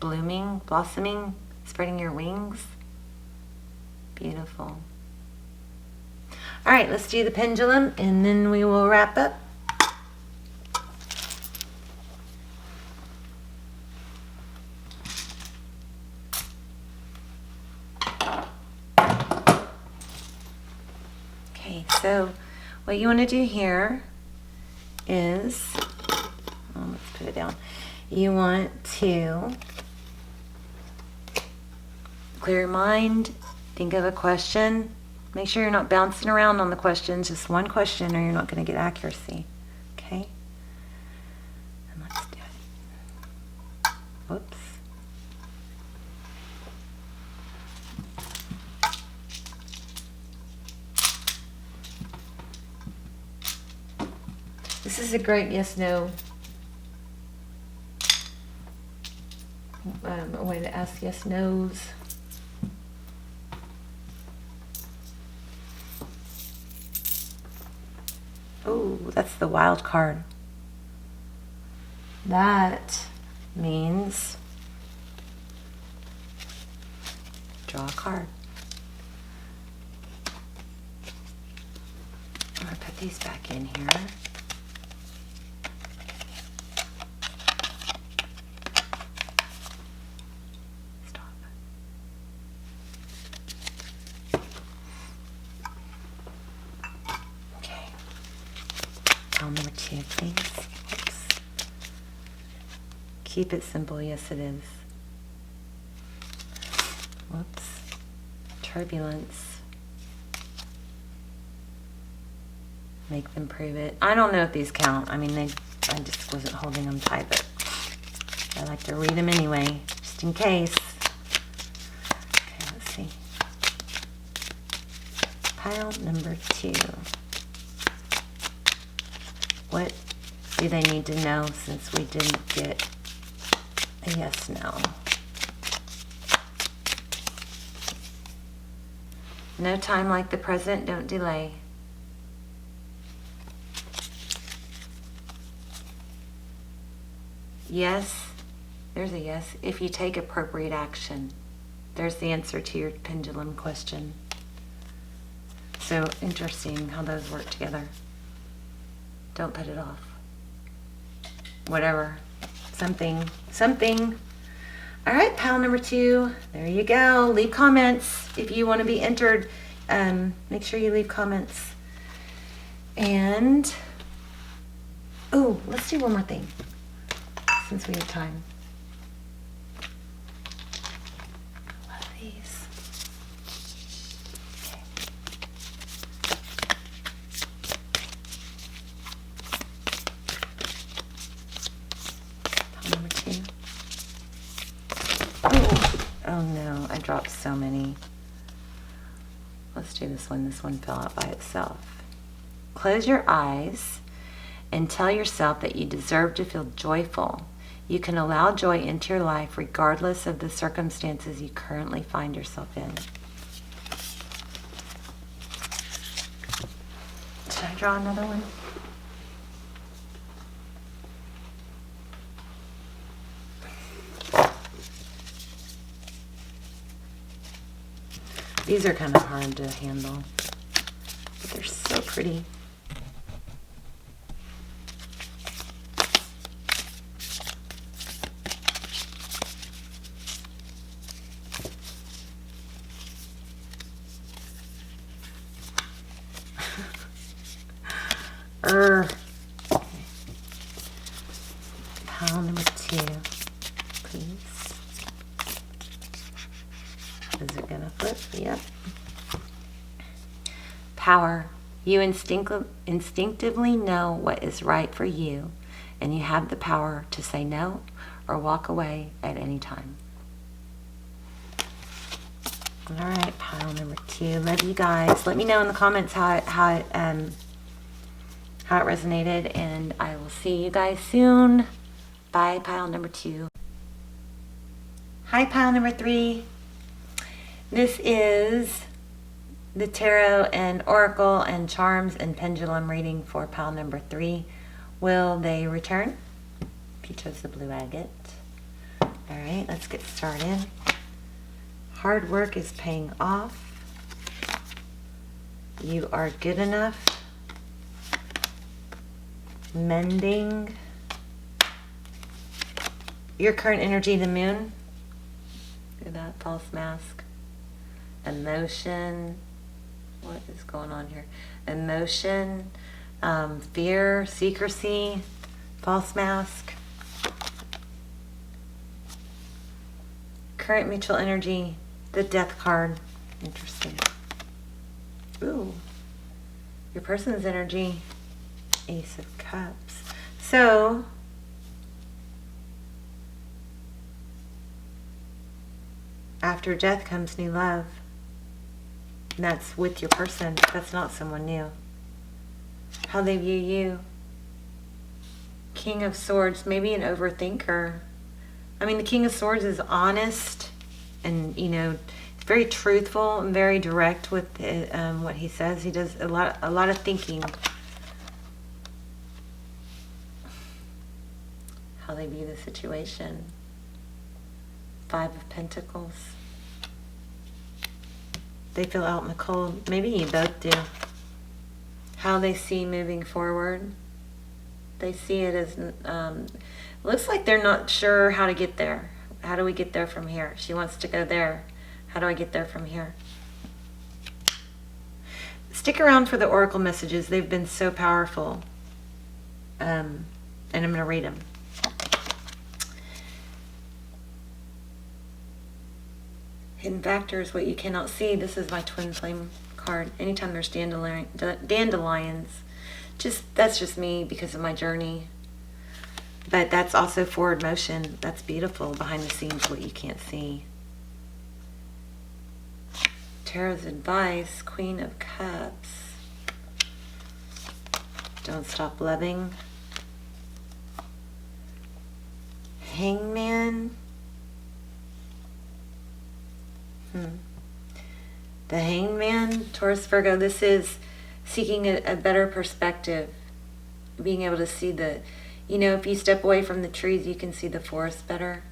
blooming, blossoming, spreading your wings. Beautiful. All right, let's do the pendulum and then we will wrap up. Okay, so what you want to do here is, let's put it down. You want to clear your mind, think of a question, Make sure you're not bouncing around on the questions. Just one question or you're not going to get accuracy. Okay? And let's do it. Whoops. This is a great yes-no a way to ask yes-nos. Oh, that's the wild card. That means draw a card. I'm going to put these back in here. Number 2, please. Oops. Keep it simple. Yes, it is. Whoops. Turbulence. Make them prove it. I don't know if these count. I mean, I just wasn't holding them tight, but I like to read them anyway, just in case. Okay, let's see. Pile number 2. What do they need to know since we didn't get a yes, no? No time like the present, don't delay. Yes, there's a yes. If you take appropriate action. There's the answer to your pendulum question. So interesting how those work together. Don't put it off. Whatever. Something. All right, pile number 2. There you go. Leave comments if you want to be entered. Make sure you leave comments. And, oh, let's do one more thing since we have time. I love these. Oh no, I dropped so many. Let's do this one. This one fell out by itself. Close your eyes and tell yourself that you deserve to feel joyful. You can allow joy into your life regardless of the circumstances you currently find yourself in. Should I draw another one? These are kind of hard to handle, but they're so pretty. Pile number 2, please. Is it gonna flip? Yep. Power. You instinctively know what is right for you, and you have the power to say no or walk away at any time. All right, pile number 2. Love you guys. Let me know in the comments how it resonated, and I will see you guys soon. Bye, pile number 2. Hi, pile number 3. This is the tarot and oracle and charms and pendulum reading for pile number 3. Will they return? If you chose the blue agate. All right, let's get started. Hard work is paying off. You are good enough. Mending. Your current energy, the moon. Look at that false mask. Emotion. What is going on here? Emotion, fear, secrecy, false mask. Current mutual energy, the death card. Interesting. Ooh. Your person's energy. Ace of Cups. So, after death comes new love. And that's with your person. That's not someone new. How they view you. King of Swords, maybe an overthinker. I mean, the King of Swords is honest and, you know, very truthful and very direct with what he says. He does a lot of thinking. How they view the situation. Five of Pentacles. They feel out in the cold. Maybe you both do. How they see moving forward. They see it as, looks like they're not sure how to get there. How do we get there from here? She wants to go there. How do I get there from here? Stick around for the oracle messages. They've been so powerful. And I'm going to read them. Hidden factors, what you cannot see. This is my twin flame card. Anytime there's dandelions, that's just me because of my journey. But that's also forward motion. That's beautiful. Behind the scenes, what you can't see. Tarot's advice, Queen of Cups. Don't stop loving. Hangman. The Hangman, Taurus, Virgo, this is seeking a better perspective. Being able to see the, you know, if you step away from the trees, you can see the forest better.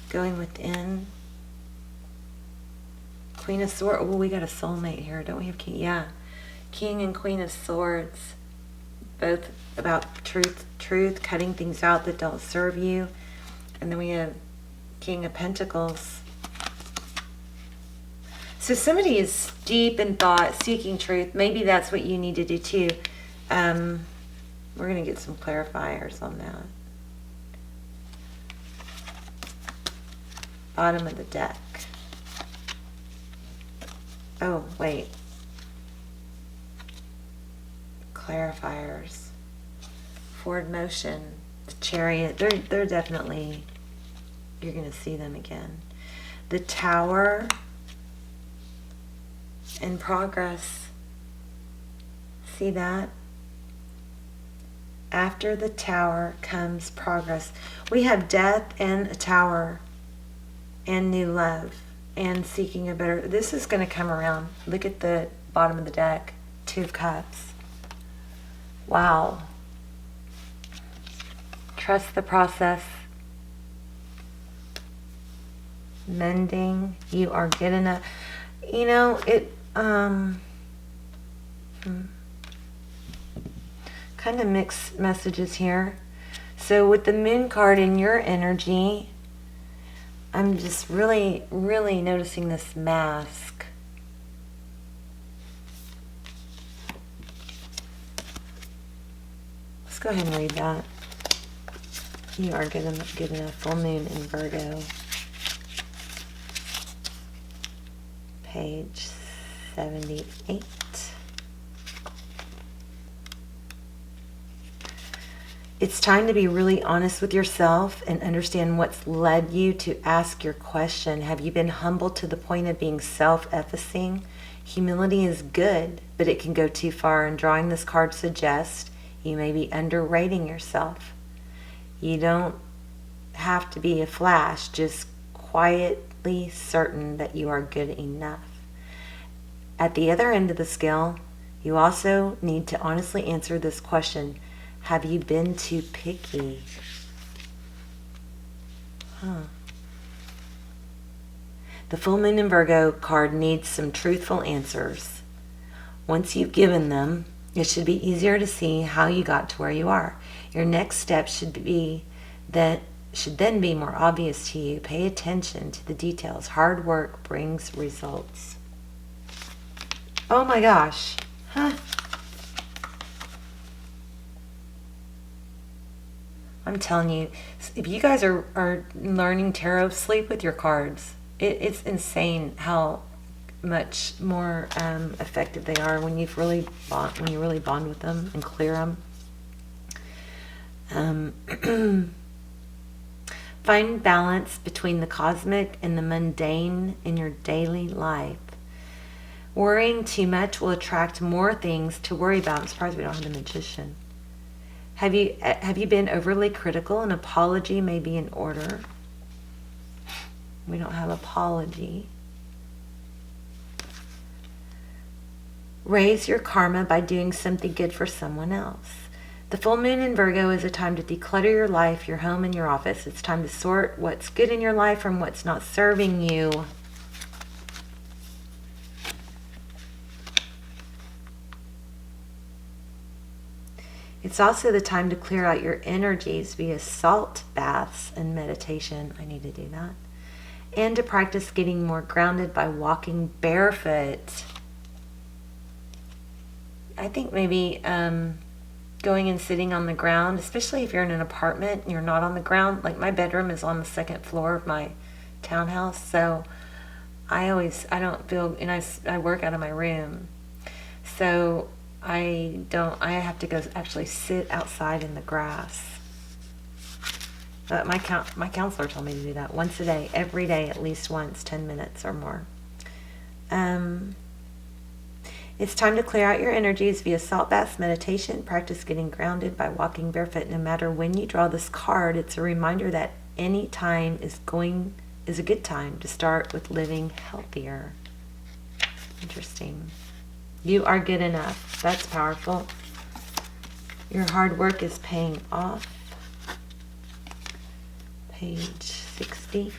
Going within. Queen of Swords. Oh, we got a soulmate here. Don't we have King? Yeah. King and Queen of Swords. Both about truth, cutting things out that don't serve you. And then we have King of Pentacles. So somebody is deep in thought, seeking truth. Maybe that's what you need to do too. We're going to get some clarifiers on that. Bottom of the deck. Oh, wait. Clarifiers. Forward motion. The Chariot. They're definitely, you're going to see them again. The Tower. In progress. See that? After the Tower comes progress. We have death and a Tower and new love and seeking a better. This is going to come around. Look at the bottom of the deck. Two of Cups. Wow. Trust the process. Mending. You are good enough. You know, it kind of mixed messages here. So with the Moon card in your energy, I'm just really noticing this mask. Let's go ahead and read that. You are good enough. Full Moon in Virgo. Page 78. It's time to be really honest with yourself and understand what's led you to ask your question. Have you been humble to the point of being self-effacing? Humility is good, but it can go too far, and drawing this card suggests you may be underrating yourself. You don't have to be a flash, just quietly certain that you are good enough. At the other end of the scale, you also need to honestly answer this question. Have you been too picky? The Full Moon in Virgo card needs some truthful answers. Once you've given them, it should be easier to see how you got to where you are. Your next step should then be more obvious to you. Pay attention to the details. Hard work brings results. Oh my gosh. I'm telling you, if you guys are learning tarot, sleep with your cards. It's insane how much more effective they are when you really bond with them and clear them. Find balance between the cosmic and the mundane in your daily life. Worrying too much will attract more things to worry about. I'm surprised we don't have the Magician. Have you been overly critical? An apology may be in order. We don't have apology. Raise your karma by doing something good for someone else. The full moon in Virgo is a time to declutter your life, your home, and your office. It's time to sort what's good in your life from what's not serving you. It's also the time to clear out your energies via salt baths and meditation. I need to do that. And to practice getting more grounded by walking barefoot. I think maybe going and sitting on the ground, especially if you're in an apartment and you're not on the ground. Like my bedroom is on the second floor of my townhouse, so I don't feel, and I work out of my room, so I have to go actually sit outside in the grass. But my counselor told me to do that once a day, every day, at least once, 10 minutes or more. It's time to clear out your energies via salt baths, meditation, practice getting grounded by walking barefoot. No matter when you draw this card, it's a reminder that any time is a good time to start with living healthier. Interesting. You are good enough. That's powerful. Your hard work is paying off. Page 60.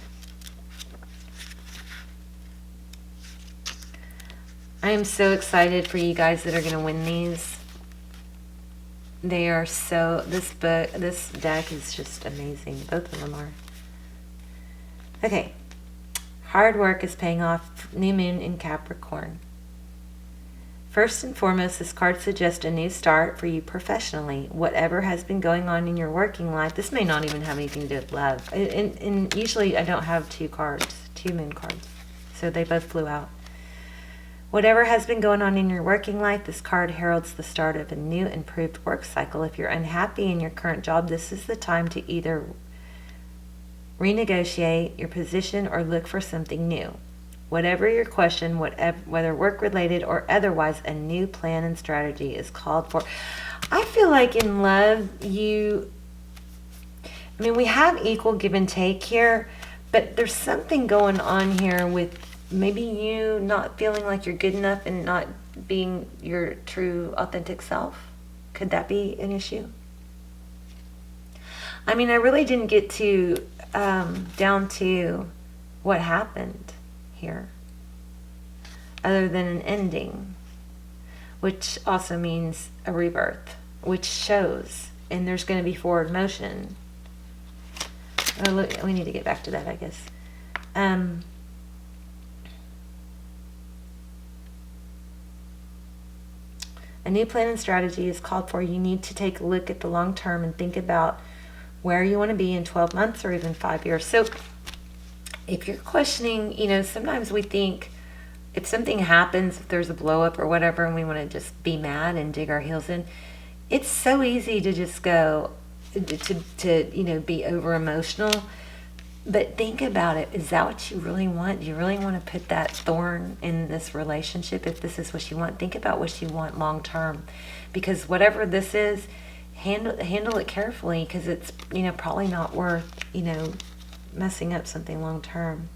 I am so excited for you guys that are going to win these. They are this deck is just amazing. Both of them are. Okay. Hard work is paying off. New moon in Capricorn. First and foremost, this card suggests a new start for you professionally. Whatever has been going on in your working life, this may not even have anything to do with love. And usually I don't have two moon cards. So they both flew out. Whatever has been going on in your working life, this card heralds the start of a new improved work cycle. If you're unhappy in your current job, this is the time to either renegotiate your position or look for something new. Whatever your question, whether work-related or otherwise, a new plan and strategy is called for. I feel like in love, we have equal give and take here, but there's something going on here with maybe you not feeling like you're good enough and not being your true, authentic self. Could that be an issue? I really didn't get to down to what happened here, other than an ending, which also means a rebirth, which shows, and there's going to be forward motion. Oh, look, we need to get back to that, I guess. A new plan and strategy is called for. You need to take a look at the long term and think about where you want to be in 12 months or even 5 years. So if you're questioning, sometimes we think if something happens, if there's a blow up or whatever, and we want to just be mad and dig our heels in, it's so easy to just go to be over emotional. But think about it. Is that what you really want? Do you really want to put that thorn in this relationship? If this is what you want, think about what you want long term. Because whatever this is, handle it carefully, because it's probably not worth messing up something long term.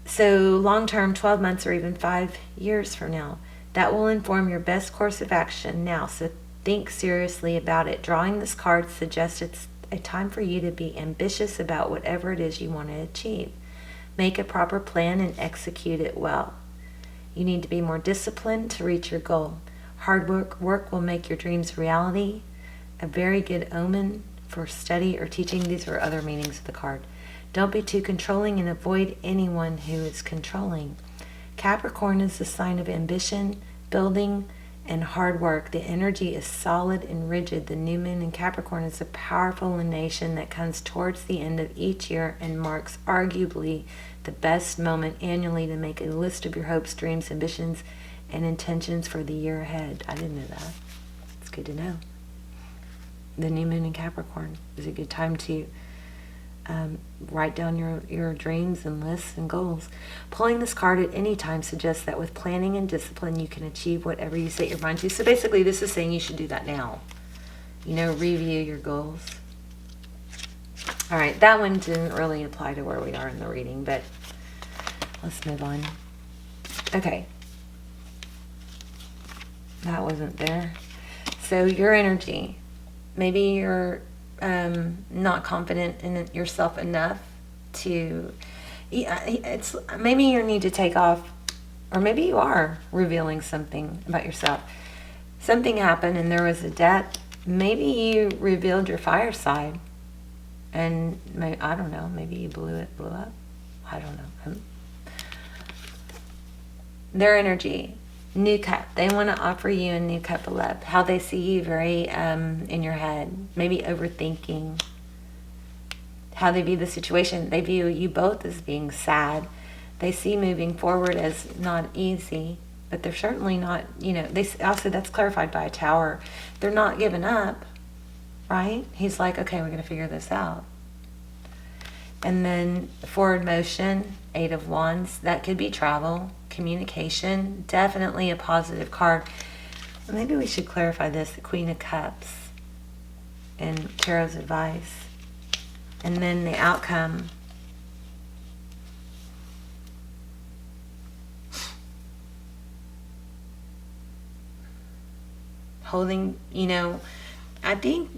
So long term, 12 months or even 5 years from now, that will inform your best course of action now. So think seriously about it. Drawing this card suggests it's a time for you to be ambitious about whatever it is you want to achieve. Make a proper plan and execute it well. You need to be more disciplined to reach your goal. Hard work will make your dreams reality. A very good omen for study or teaching. These are other meanings of the card. Don't be too controlling and avoid anyone who is controlling. Capricorn is the sign of ambition, building, and hard work. The energy is solid and rigid. The new moon in Capricorn is a powerful lumination that comes towards the end of each year and marks arguably the best moment annually to make a list of your hopes, dreams, ambitions, and intentions for the year ahead. I didn't know that. It's good to know. The new moon in Capricorn is a good time to write down your dreams and lists and goals. Pulling this card at any time suggests that with planning and discipline, you can achieve whatever you set your mind to. So basically, this is saying you should do that now. You know, review your goals. All right, that one didn't really apply to where we are in the reading, but let's move on. Okay. That wasn't there. So your energy. Maybe you're not confident in yourself enough to, it's maybe you need to take off, or maybe you are revealing something about yourself. Something happened and there was a death. Maybe you revealed your fire side, and maybe, I don't know, maybe you blew up. I don't know. Their energy. New cup. They want to offer you a new cup of love. How they see you very in your head. Maybe overthinking. How they view the situation. They view you both as being sad. They see moving forward as not easy. But they're certainly not, you know, they also, that's clarified by a tower. They're not giving up, right? He's like, okay, we're going to figure this out. And then forward motion, 8 of Wands. That could be travel, communication, definitely a positive card. Maybe we should clarify this, the Queen of Cups and Tarot's advice. And then the outcome. Holding, you know, I think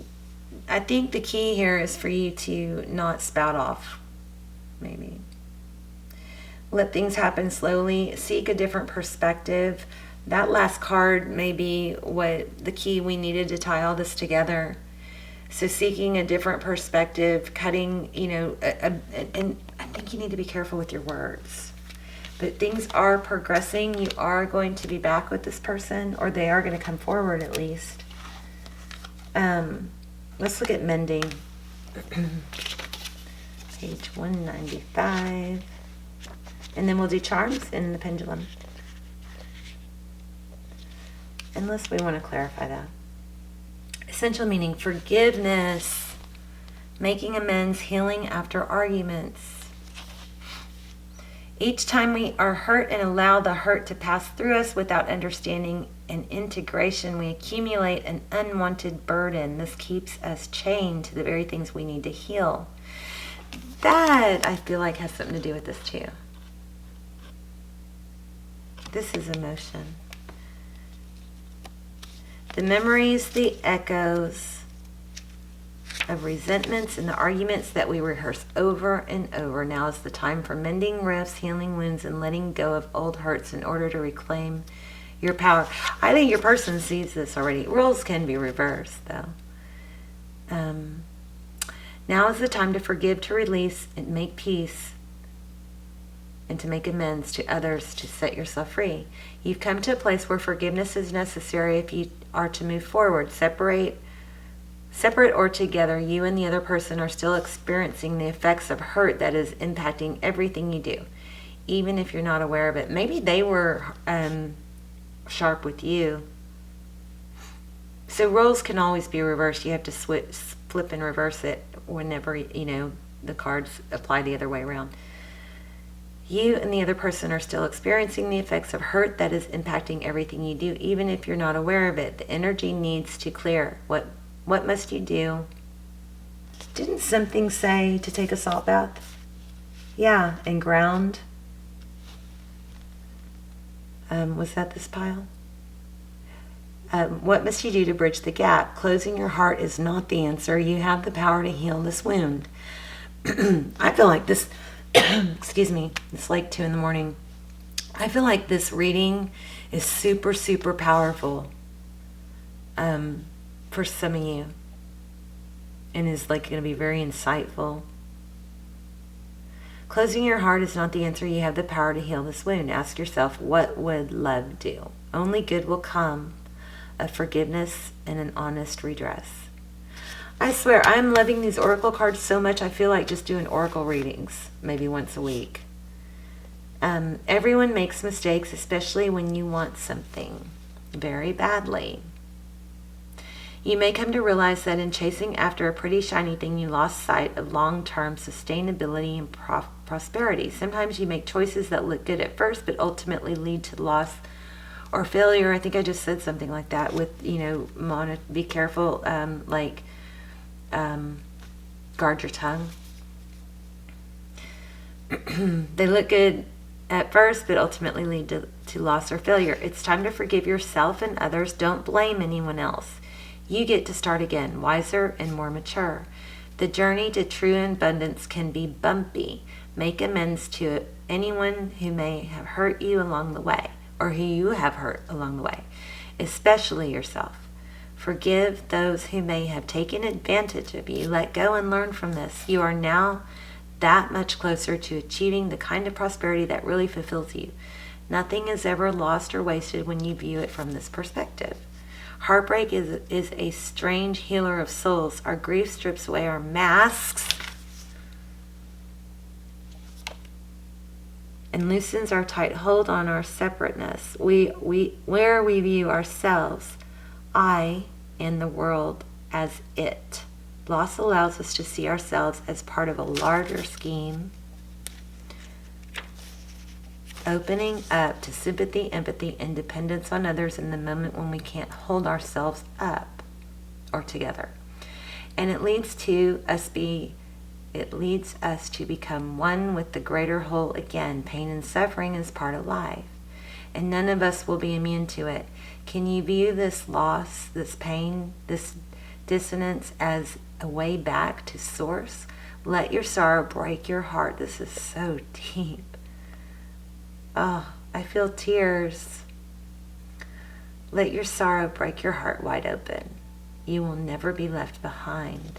the key here is for you to not spout off, maybe. Let things happen slowly. Seek a different perspective. That last card may be what the key we needed to tie all this together. So seeking a different perspective, cutting, you know, and I think you need to be careful with your words. But things are progressing. You are going to be back with this person, or they are going to come forward at least. Let's look at mending. Page 195. And then we'll do charms in the pendulum. Unless we want to clarify that. Essential meaning, forgiveness, making amends, healing after arguments. Each time we are hurt and allow the hurt to pass through us without understanding and integration, we accumulate an unwanted burden. This keeps us chained to the very things we need to heal. That, I feel like, has something to do with this too. This is emotion. The memories, the echoes of resentments and the arguments that we rehearse over and over. Now is the time for mending rifts, healing wounds, and letting go of old hurts in order to reclaim your power. I think your person sees this already. Roles can be reversed, though. Now is the time to forgive, to release, and make peace, and to make amends to others, to set yourself free. You've come to a place where forgiveness is necessary if you are to move forward. Separate or together, you and the other person are still experiencing the effects of hurt that is impacting everything you do, even if you're not aware of it. Maybe they were sharp with you. So roles can always be reversed. You have to flip and reverse it whenever, you know, the cards apply the other way around. You and the other person are still experiencing the effects of hurt that is impacting everything you do, even if you're not aware of it. The energy needs to clear. What must you do? Didn't something say to take a salt bath? Yeah, and ground. Was that this pile? What must you do to bridge the gap? Closing your heart is not the answer. You have the power to heal this wound. I feel like this... excuse me, it's like 2 a.m. I feel like this reading is super, super powerful for some of you, and is like going to be very insightful. Closing your heart is not the answer. You have the power to heal this wound. Ask yourself, what would love do? Only good will come of forgiveness and an honest redress. I swear, I'm loving these oracle cards so much, I feel like just doing oracle readings maybe once a week. Everyone makes mistakes, especially when you want something very badly. You may come to realize that in chasing after a pretty shiny thing, you lost sight of long-term sustainability and prosperity. Sometimes you make choices that look good at first, but ultimately lead to loss or failure. I think I just said something like that with, be careful, guard your tongue. They look good at first, but ultimately lead to loss or failure. It's time to forgive yourself and others. Don't blame anyone else. You get to start again, wiser and more mature. The journey to true abundance can be bumpy. Make amends to anyone who may have hurt you along the way, or who you have hurt along the way, especially yourself. Forgive those who may have taken advantage of you. Let go and learn from this. You are now that much closer to achieving the kind of prosperity that really fulfills you. Nothing is ever lost or wasted when you view it from this perspective. Heartbreak is a strange healer of souls. Our grief strips away our masks and loosens our tight hold on our separateness. Where we view ourselves, I, and the world as it. Loss allows us to see ourselves as part of a larger scheme, opening up to sympathy, empathy, and dependence on others in the moment when we can't hold ourselves up or together. And it leads us to become one with the greater whole again. Pain and suffering is part of life, and none of us will be immune to it. Can you view this loss, this pain, this dissonance as a way back to source? Let your sorrow break your heart. This is so deep. Oh, I feel tears. Let your sorrow break your heart wide open. You will never be left behind.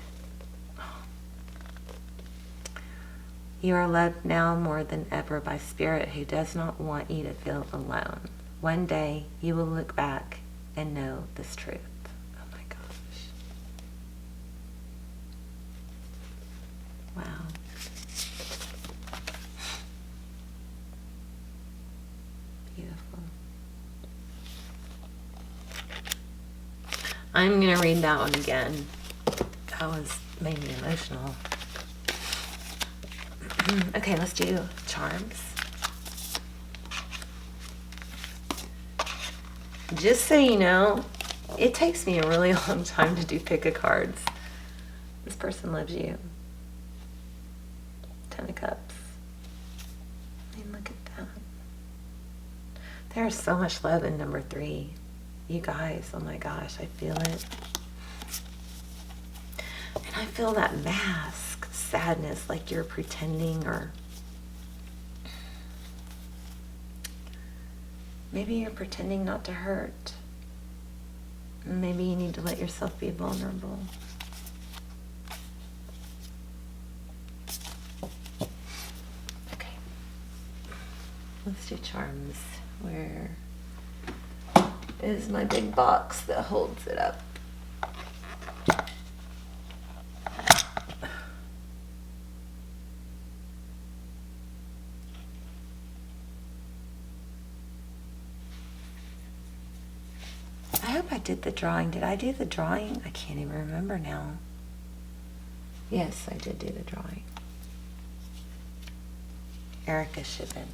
You are loved now more than ever by Spirit, who does not want you to feel alone. One day you will look back and know this truth. Oh my gosh. Wow. Beautiful. I'm going to read that one again. That made me emotional. Okay, let's do charms. Just so you know, it takes me a really long time to do pick a cards. This person loves you. 10 of Cups. I mean, look at that. There's so much love in number 3. You guys, oh my gosh, I feel it. And I feel that mask, sadness, like you're pretending, or maybe you're pretending not to hurt. Maybe you need to let yourself be vulnerable. Okay. Let's do charms. Where is my big box that holds it up? I hope I did the drawing. Did I do the drawing? I can't even remember now. Yes, I did do the drawing. Erica Shippen.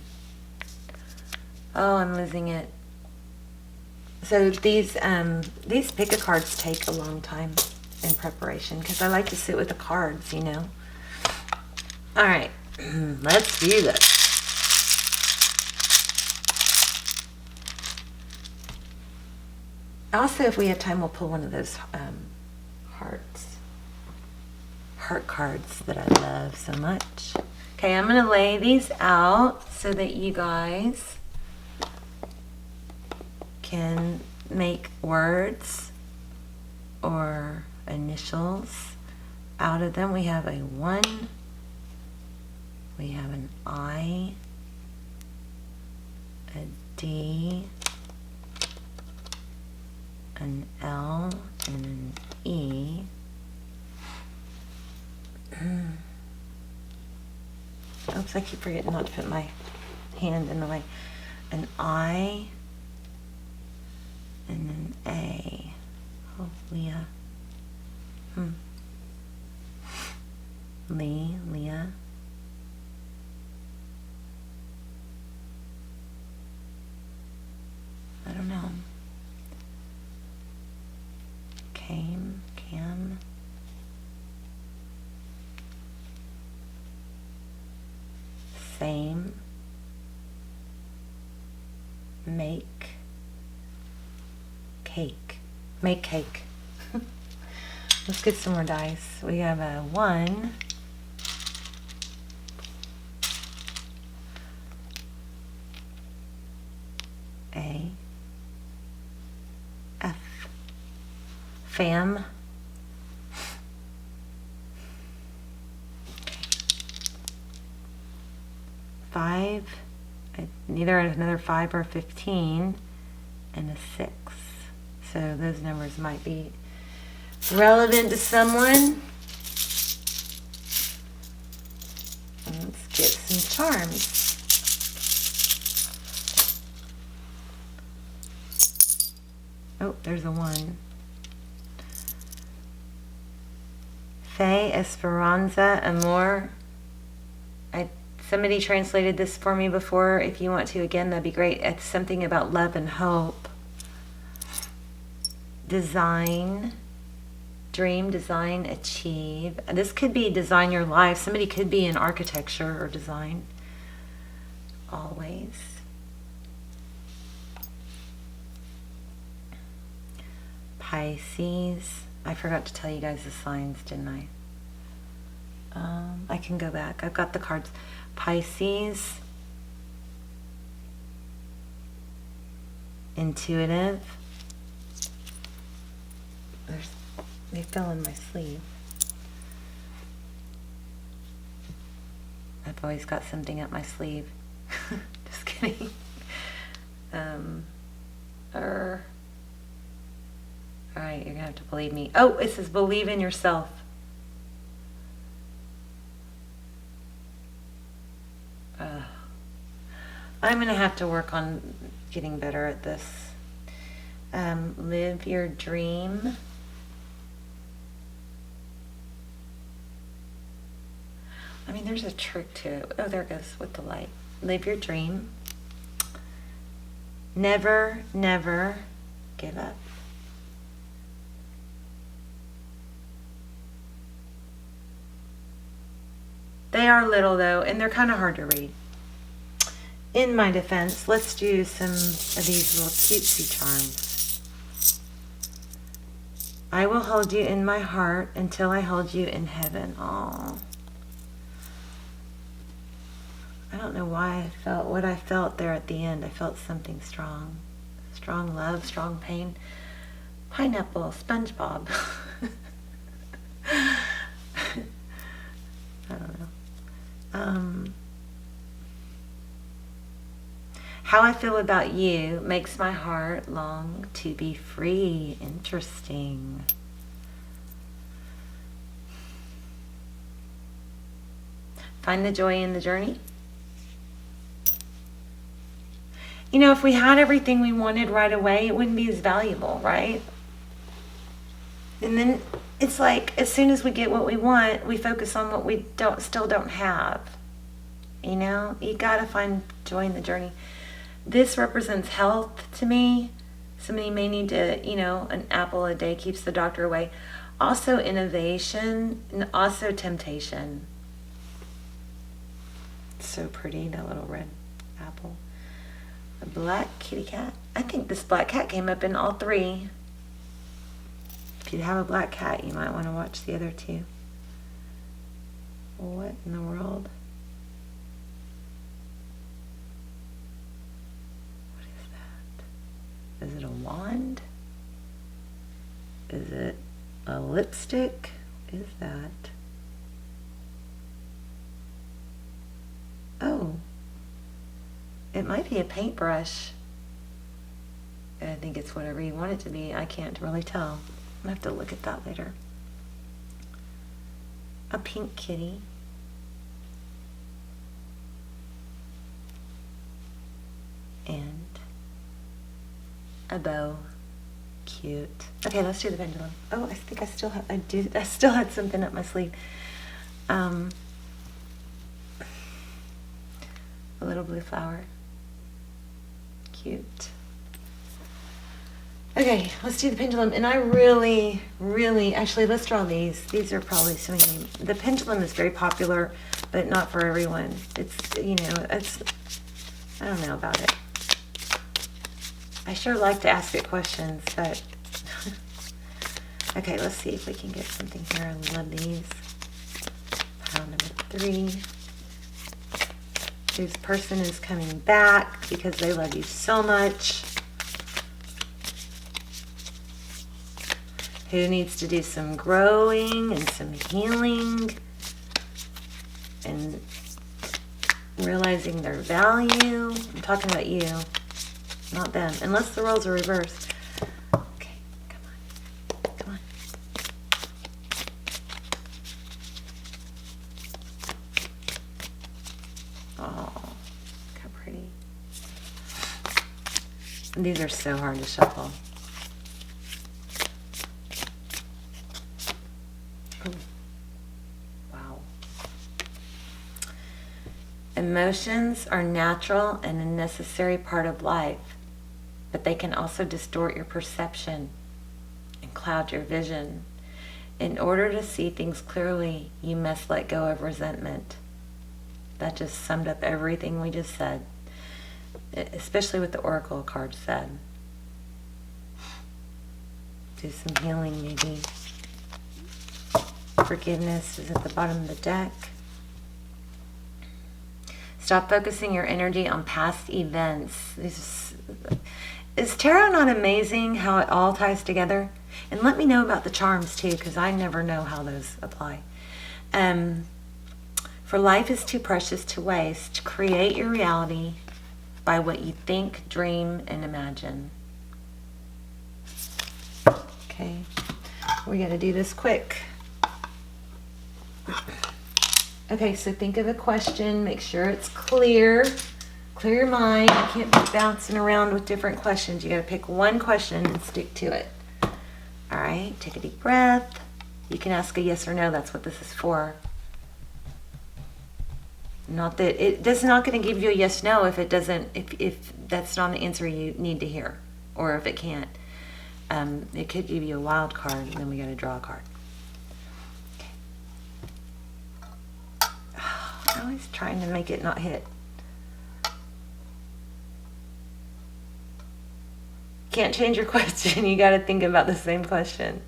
Oh, I'm losing it. So these pick a cards take a long time in preparation because I like to sit with the cards, you know. All right, let's do this. Also, if we have time, we'll pull one of those heart cards that I love so much. Okay, I'm going to lay these out so that you guys can make words or initials out of them. We have a 1, we have an I, a D, an L, and an E. Oops, I keep forgetting not to put my hand in the way. An I and an A. Oh, Leah. Leah. I don't know. Cam. Same. Make cake. Let's get some more dice. We have a 1. A. F. Fam. Five. Either another 5 or 15, and a 6. So those numbers might be relevant to someone. Let's get some charms. Oh, there's a 1. Fe Esperanza Amor. Somebody translated this for me before. If you want to, again, that'd be great. It's something about love and hope. Design. Dream, design, achieve. This could be design your life. Somebody could be in architecture or design. Always. Pisces. I forgot to tell you guys the signs, didn't I? I can go back. I've got the cards. Pisces. Intuitive. They fell in my sleeve. I've always got something up my sleeve. Just kidding. Alright, you're gonna have to believe me. Oh, it says believe in yourself. I'm gonna have to work on getting better at this. Live your dream. I mean, there's a trick to it. Oh, there it goes with the light. Live your dream. Never, never give up. They are little, though, and they're kind of hard to read. In my defense, let's do some of these little cutesy charms. I will hold you in my heart until I hold you in heaven. Aww. I don't know why I felt what I felt there at the end. I felt something strong. Strong love, strong pain. Pineapple, SpongeBob. I don't know. How I feel about you makes my heart long to be free. Interesting. Find the joy in the journey. You know, if we had everything we wanted right away, it wouldn't be as valuable, right? And then it's like, as soon as we get what we want, we focus on what we still don't have. You know, you gotta find joy in the journey. This represents health to me. Somebody may need to, you know, an apple a day keeps the doctor away. Also innovation and also temptation. So pretty, that little red apple. A black kitty cat. I think this black cat came up in all 3. If you have a black cat, you might want to watch the other 2. What in the world? What is that? Is it a wand? Is it a lipstick? What is that? Oh. It might be a paintbrush. I think it's whatever you want it to be. I can't really tell. I'm gonna have to look at that later. A pink kitty. and a bow. Cute. Okay, let's do the pendulum. Oh, I think I still had something up my sleeve. A little blue flower. Cute. Okay, let's do the pendulum. And I really, actually, let's draw these. These are probably swinging. The pendulum is very popular, but not for everyone. It's, I don't know about it. I sure like to ask it questions, but okay, let's see if we can get something here. I love these. Pile number 3. This person is coming back because they love you so much. Who needs to do some growing and some healing and realizing their value. I'm talking about you, not them, unless the roles are reversed. Okay, come on. Oh, look how pretty. And these are so hard to shuffle. Oh, wow. Emotions are natural and a necessary part of life, but they can also distort your perception and cloud your vision. In order to see things clearly, you must let go of resentment. That just summed up everything we just said, especially what the Oracle card said. Do some healing, maybe. Forgiveness is at the bottom of the deck. Stop focusing your energy on past events. Is tarot not amazing how it all ties together? And let me know about the charms too, because I never know how those apply. For life is too precious to waste. Create your reality by what you think, dream, and imagine. Okay, we got to do this quick. Okay, so think of a question. Make sure it's clear. Clear your mind. You can't be bouncing around with different questions. You got to pick one question and stick to it. All right, take a deep breath. You can ask a yes or no. That's what this is for. Not that it's not going to give you a yes no if it doesn't, if that's not the answer you need to hear, or if it can't. It could give you a wild card, and then we got to draw a card. I'm always trying to make it not hit. Can't change your question. You got to think about the same question.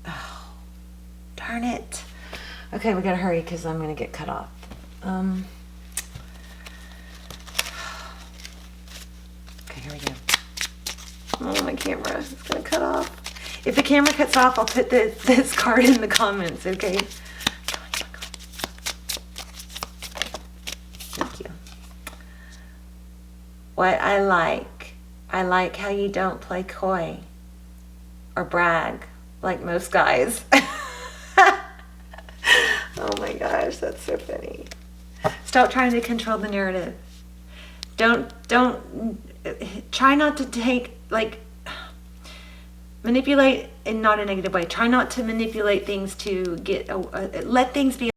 Oh, darn it. Okay, we got to hurry because I'm going to get cut off. Okay, here we go. Oh, my camera is going to cut off. If the camera cuts off, I'll put this card in the comments, okay? Come on. Thank you. What I like how you don't play coy or brag like most guys. Oh my gosh, that's so funny. Stop trying to control the narrative. Don't try not to take, manipulate in not a negative way. Try not to manipulate things to get, let things be